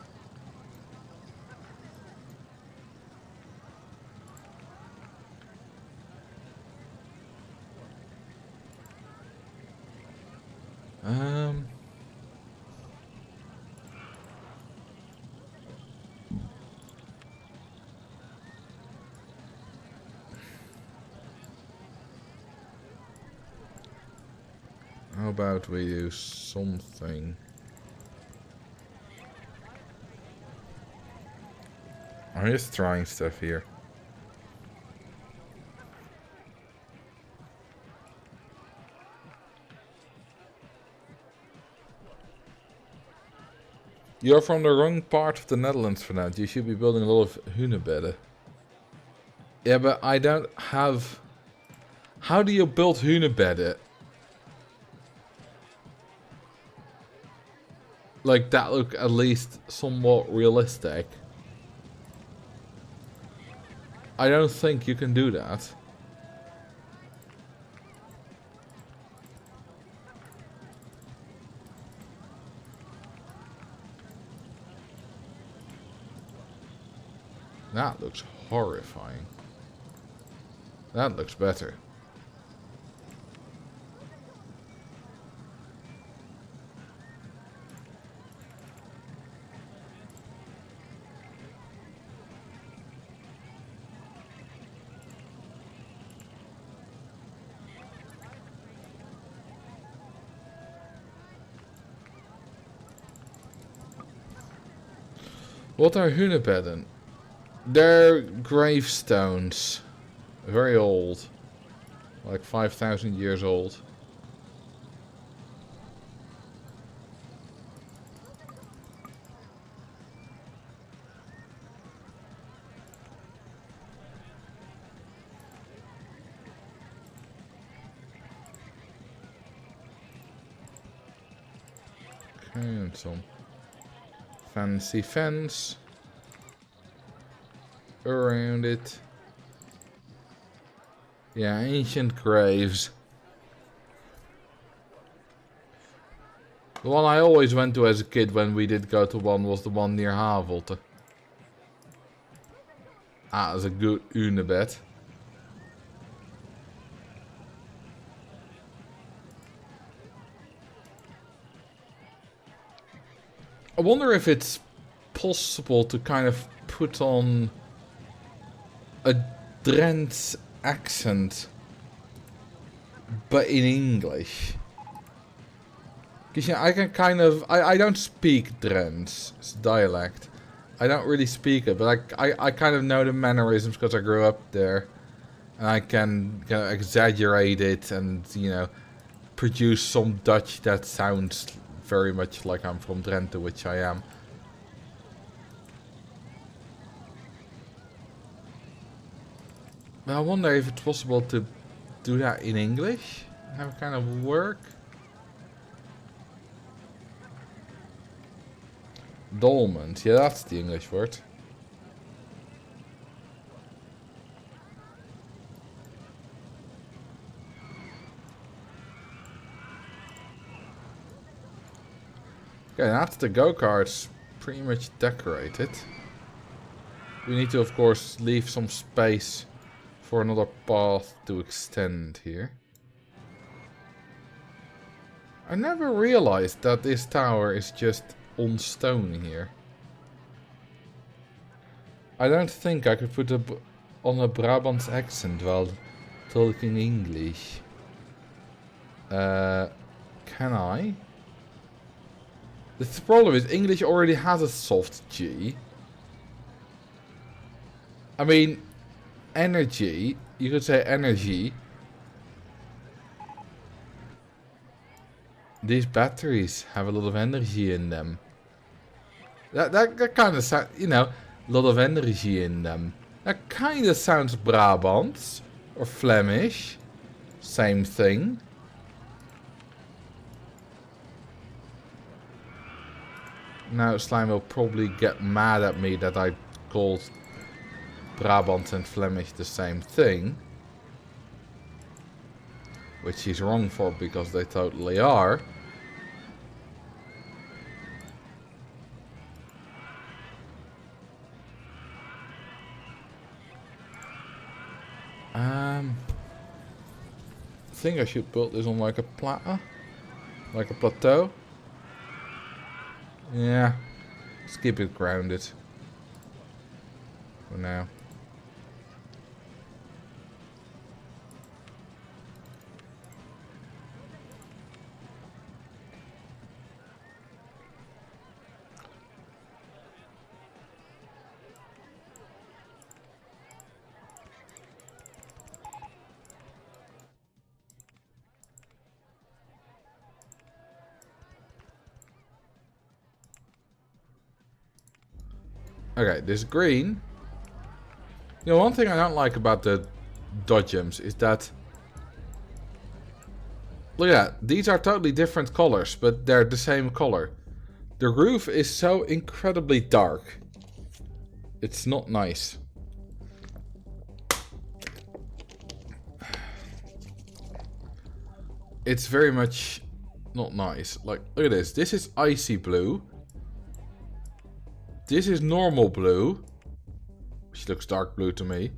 How about we do something? I'm just trying stuff here. You're from the wrong part of the Netherlands for that. You should be building a lot of hunebedden. Yeah, but I don't have... How do you build hunebedden? Like, that look at least somewhat realistic. I don't think you can do that. That looks horrifying. That looks better. What are hunebedden? They're gravestones. Very old. Like 5,000 years old. Okay, and some fancy fence around it. Yeah, ancient graves. The one I always went to as a kid when we did go to one was the one near Havelte. Ah, that's a good hunebed. I wonder if it's possible to kind of put on a Drents accent, but in English. Because yeah, I can kind of... I don't speak Drents. It's dialect. I don't really speak it, but I kind of know the mannerisms because I grew up there. And I can kind of exaggerate it and, you know, produce some Dutch that sounds very much like I'm from Drenthe, which I am. But I wonder if it's possible to do that in English? Have it kind of work? Dolmens, yeah, that's the English word. Okay, that's the go-karts pretty much decorated. We need to, of course, leave some space for another path to extend here. I never realized that this tower is just on stone here. I don't think I could put on a Brabants accent while talking English. Can I? The problem is English already has a soft G. I mean, energy, you could say energy. These batteries have a lot of energy in them. That kind of sounds, you know, a lot of energy in them. That kind of sounds Brabants or Flemish. Same thing. Now Slime will probably get mad at me that I called Brabant and Flemish the same thing. Which he's wrong for because they totally are. I think I should build this on like a plateau. Like a plateau. Yeah. Let's keep it grounded. For now. Okay, this green. You know, one thing I don't like about the dodgems is that... Look at that. These are totally different colors, but they're the same color. The roof is so incredibly dark. It's not nice. It's very much not nice. Like, look at this. This is icy blue. This is normal blue, which looks dark blue to me.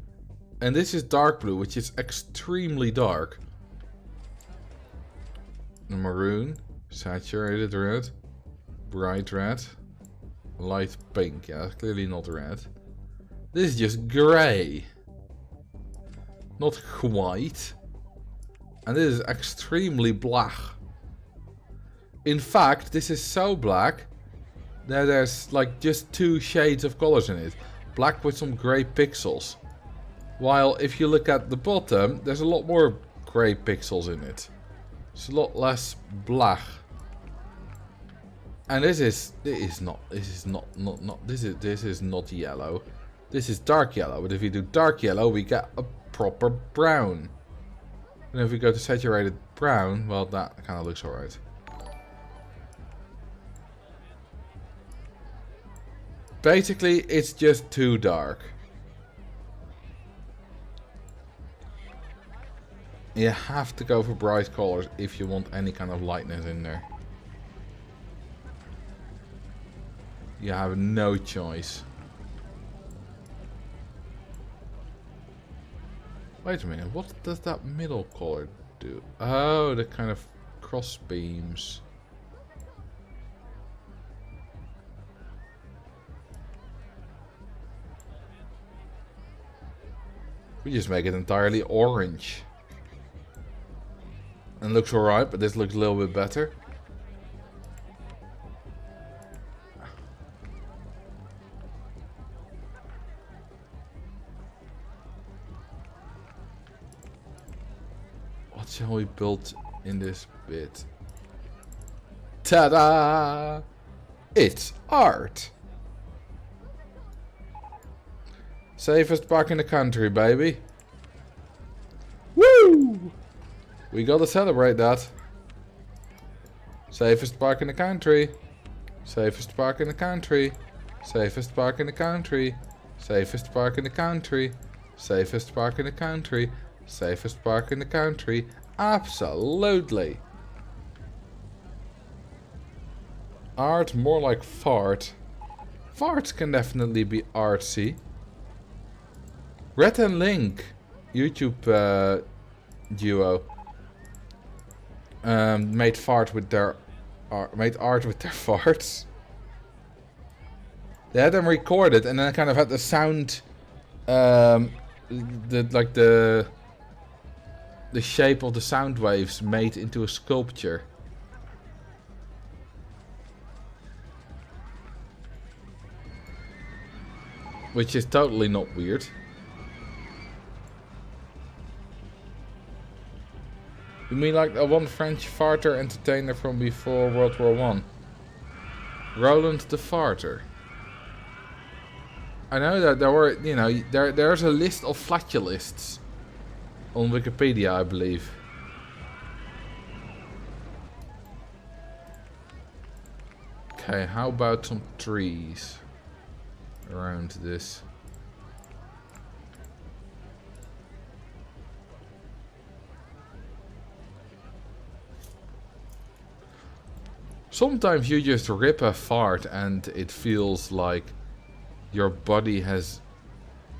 And this is dark blue, which is extremely dark. Maroon, saturated red, bright red, light pink. Yeah, that's clearly not red. This is just grey. Not white. And this is extremely black. In fact, this is so black that there's like just 2 shades of colors in it. Black with some grey pixels. While if you look at the bottom, there's a lot more grey pixels in it. It's a lot less black. And this is not yellow. This is dark yellow. But if you do dark yellow, we get a proper brown. And if we go to saturated brown, well, that kind of looks alright. Basically, it's just too dark. You have to go for bright colors if you want any kind of lightness in there. You have no choice. Wait a minute, what does that middle color do? Oh, the kind of cross beams. We just make it entirely orange. And looks alright, but this looks a little bit better. What shall we build in this bit? Ta-da! It's art! Safest park in the country, baby. Woo! We gotta celebrate that. Safest park in the country. Safest park in the country. Safest park in the country. Safest park in the country. Safest park in the country. Safest park in the country. Absolutely. Art more like fart. Farts can definitely be artsy. Red and Link YouTube duo made art with their farts. They had them recorded and then kind of had the sound, the shape of the sound waves made into a sculpture. Which is totally not weird. You mean like a one French farter entertainer from before World War I? Roland the Farter. I know that there were, you know, there's a list of flatulists on Wikipedia, I believe. Okay, how about some trees around this? Sometimes you just rip a fart and it feels like your body has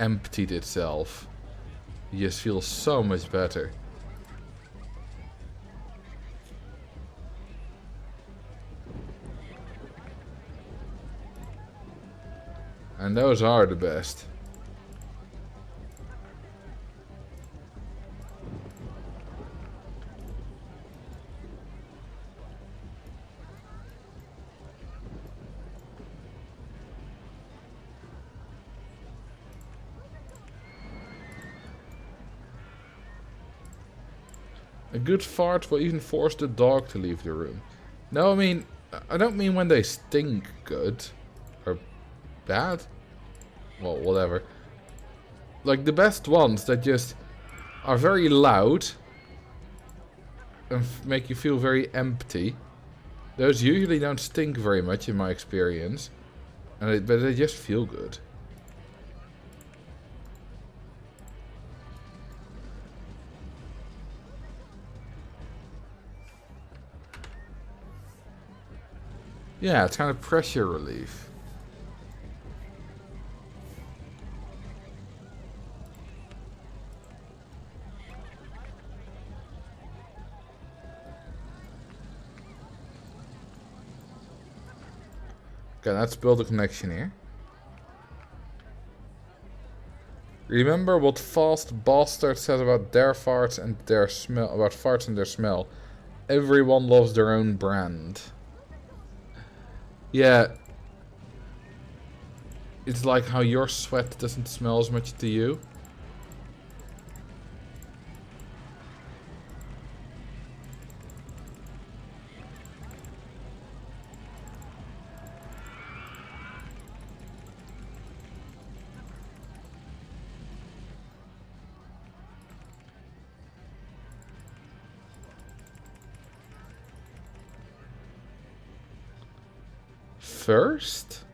emptied itself. You just feel so much better. And those are the best. A good fart will even force the dog to leave the room. No, I don't mean when they stink good or bad. well, whatever. Like the best ones that just are very loud and make you feel very empty. Those usually don't stink very much in my experience, but they just feel good. Yeah, it's kind of pressure relief. Okay, let's build a connection here. Remember what Fast Bastard says about their farts and their smell, about farts and their smell. Everyone loves their own brand. Yeah. It's like how your sweat doesn't smell as much to you. First?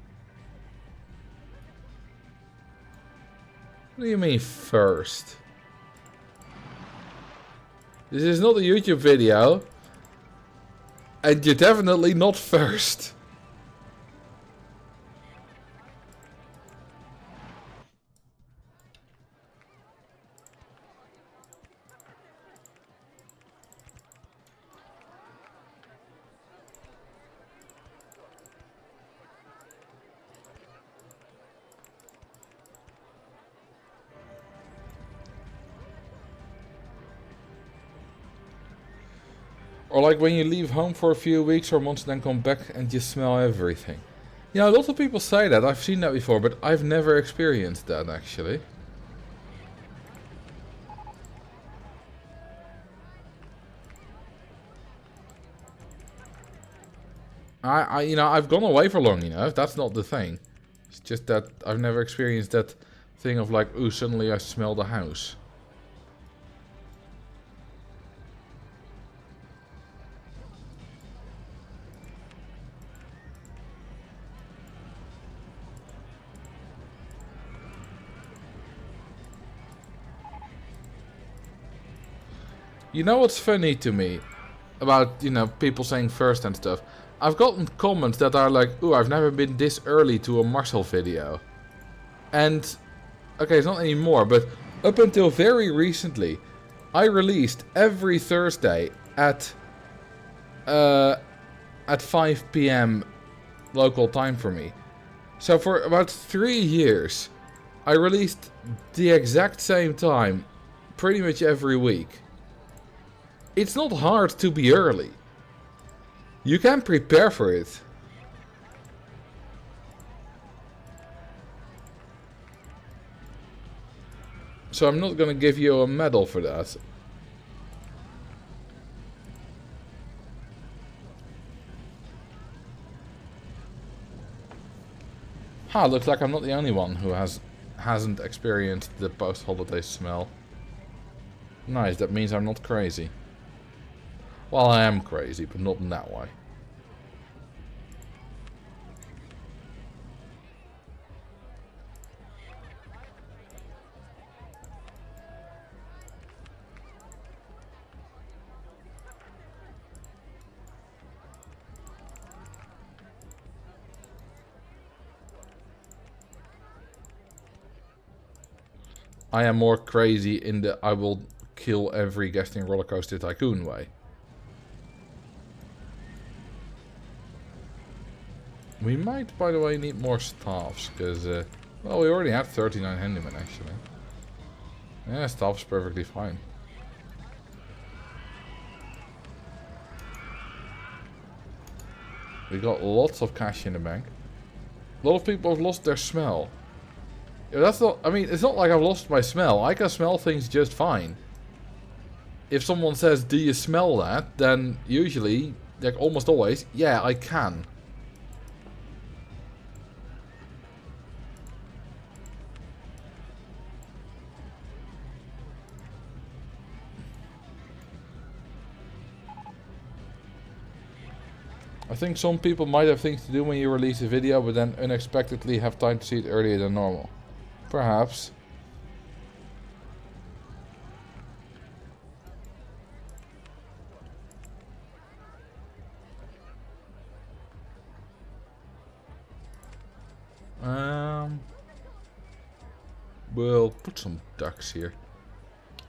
What do you mean first? This is not a YouTube video. And you're definitely not first. Or like when you leave home for a few weeks or months and then come back and you smell everything. Yeah, a lot of people say that. I've seen that before, but I've never experienced that actually. You know, I've gone away for long enough. That's not the thing. It's just that I've never experienced that thing of like, ooh, suddenly I smell the house. You know what's funny to me about, you know, people saying first and stuff? I've gotten comments that are like, ooh, I've never been this early to a Marcel video. And, okay, it's not anymore, but up until very recently, I released every Thursday at 5 PM local time for me. So for about 3 years, I released the exact same time, pretty much every week. It's not hard to be early. You can prepare for it. So I'm not gonna give you a medal for that. Looks like I'm not the only one who hasn't experienced the post-holiday smell. Nice, that means I'm not crazy. Well, I am crazy, but not in that way. I am more crazy in the I will kill every guest in Roller Coaster Tycoon way. We might, by the way, need more staffs, because, well, we already have 39 handymen, actually. Yeah, staff's perfectly fine. We got lots of cash in the bank. A lot of people have lost their smell. Yeah, that's not, I mean, it's not like I've lost my smell. I can smell things just fine. If someone says, do you smell that? Then usually, like almost always, yeah, I can. I think some people might have things to do when you release a video, but then unexpectedly have time to see it earlier than normal. Perhaps. We'll put some ducks here.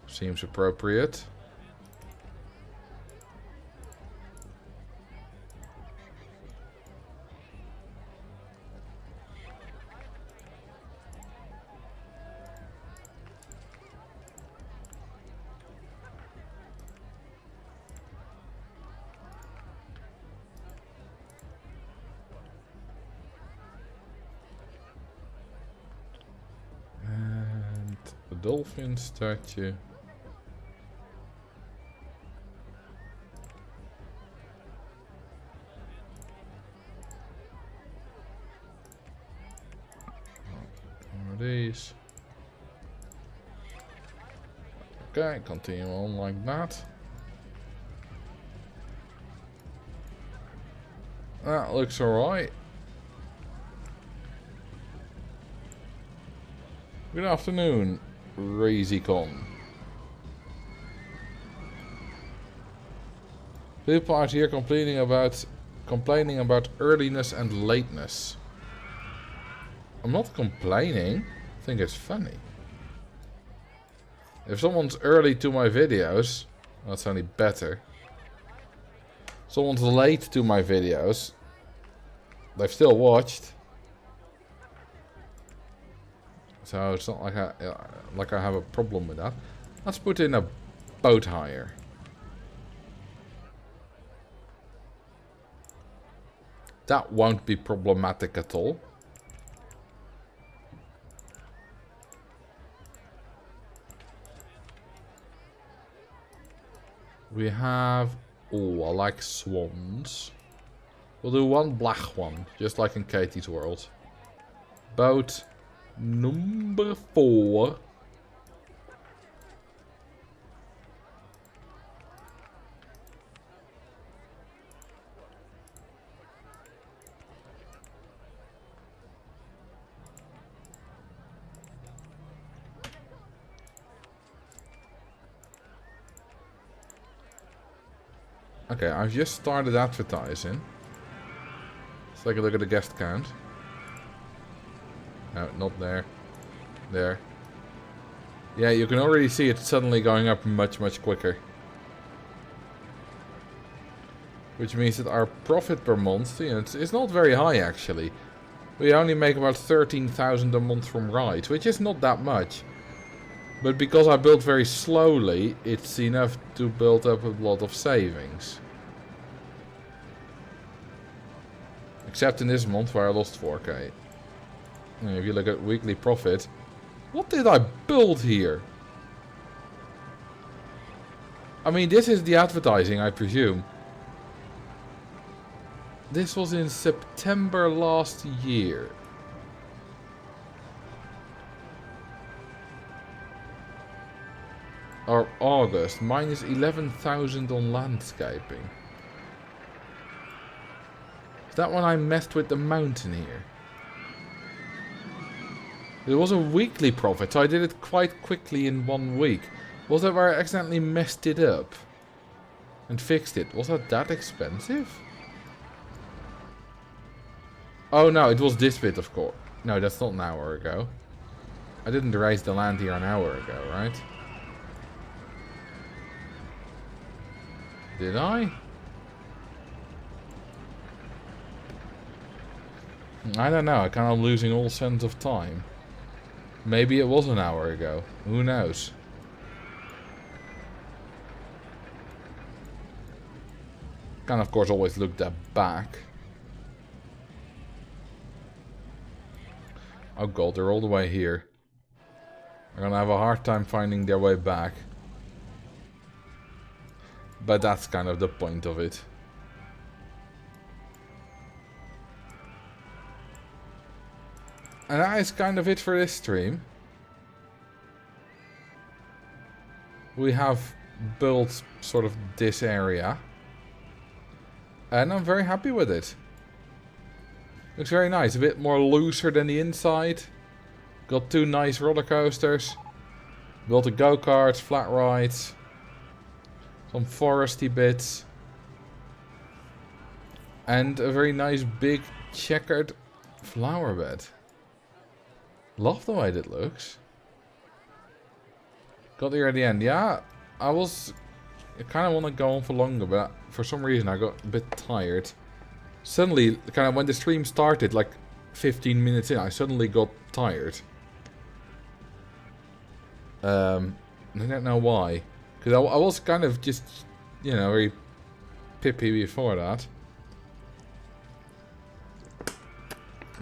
Seems appropriate. Dolphin statue. What are these? Okay, continue on like that. That looks alright. Good afternoon, RazyCon. People out here complaining about earliness and lateness. I'm not complaining. I think it's funny. If someone's early to my videos, that's only better. Someone's late to my videos, they've still watched. So it's not like I have a problem with that. Let's put in a boat hire. That won't be problematic at all. We have... Oh, I like swans. We'll do one black one, just like in Katie's world. Boat number 4. Okay, I've just started advertising. Let's take a look at the guest count. No, not there. There. Yeah, you can already see it suddenly going up much, much quicker. Which means that our profit per month, you know, it's not very high actually. We only make about 13,000 a month from rides, which is not that much. But because I build very slowly, it's enough to build up a lot of savings. Except in this month where I lost 4k. If you look at weekly profit, what did I build here? I mean, this is the advertising, I presume. This was in September last year. Or August, minus 11,000 on landscaping. Is that when I messed with the mountain here? It was a weekly profit, so I did it quite quickly in 1 week. Was that where I accidentally messed it up? And fixed it? Was that expensive? Oh no, it was this bit of course. No, that's not an hour ago. I didn't raise the land here an hour ago, right? Did I? I don't know, I'm kind of losing all sense of time. Maybe it was an hour ago. Who knows? Can of course always look that back. Oh god, they're all the way here. They're gonna have a hard time finding their way back. But that's kind of the point of it. And that is kind of it for this stream. We have built sort of this area. And I'm very happy with it. Looks very nice. A bit more looser than the inside. Got 2 nice roller coasters. Built a go-kart, flat rides. Some foresty bits. And a very nice big checkered flower bed. Love the way that looks. Got here at the end. Yeah, I kind of want to go on for longer, but for some reason I got a bit tired. Suddenly, kind of when the stream started, like 15 minutes in, I suddenly got tired. I don't know why. Because I was kind of just, you know, very pippy before that.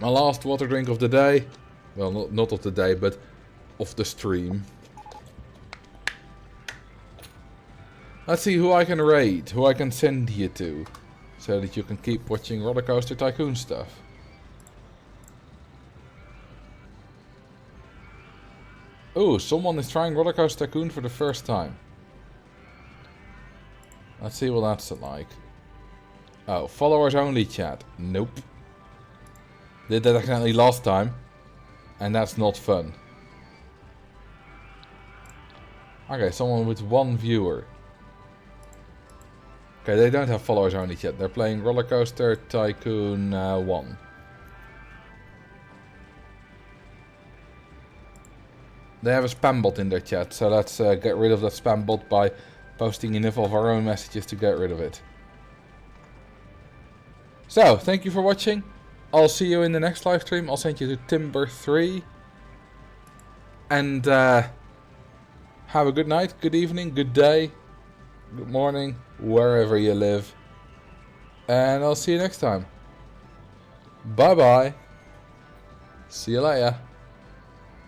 My last water drink of the day. Well, not of the day, but of the stream. Let's see who I can raid, who I can send you to. So that you can keep watching Roller Coaster Tycoon stuff. Oh, someone is trying Roller Coaster Tycoon for the first time. Let's see what that's like. Oh, followers only chat. Nope. Did that accidentally last time. And that's not fun. Okay, someone with 1 viewer. Okay, they don't have followers only yet. They're playing Roller Coaster Tycoon 1. They have a spam bot in their chat, so let's get rid of that spam bot by posting enough of our own messages to get rid of it. So, thank you for watching. I'll see you in the next live stream. I'll send you to Timber 3. And have a good night, good evening, good day, good morning, wherever you live. And I'll see you next time. Bye bye. See you later.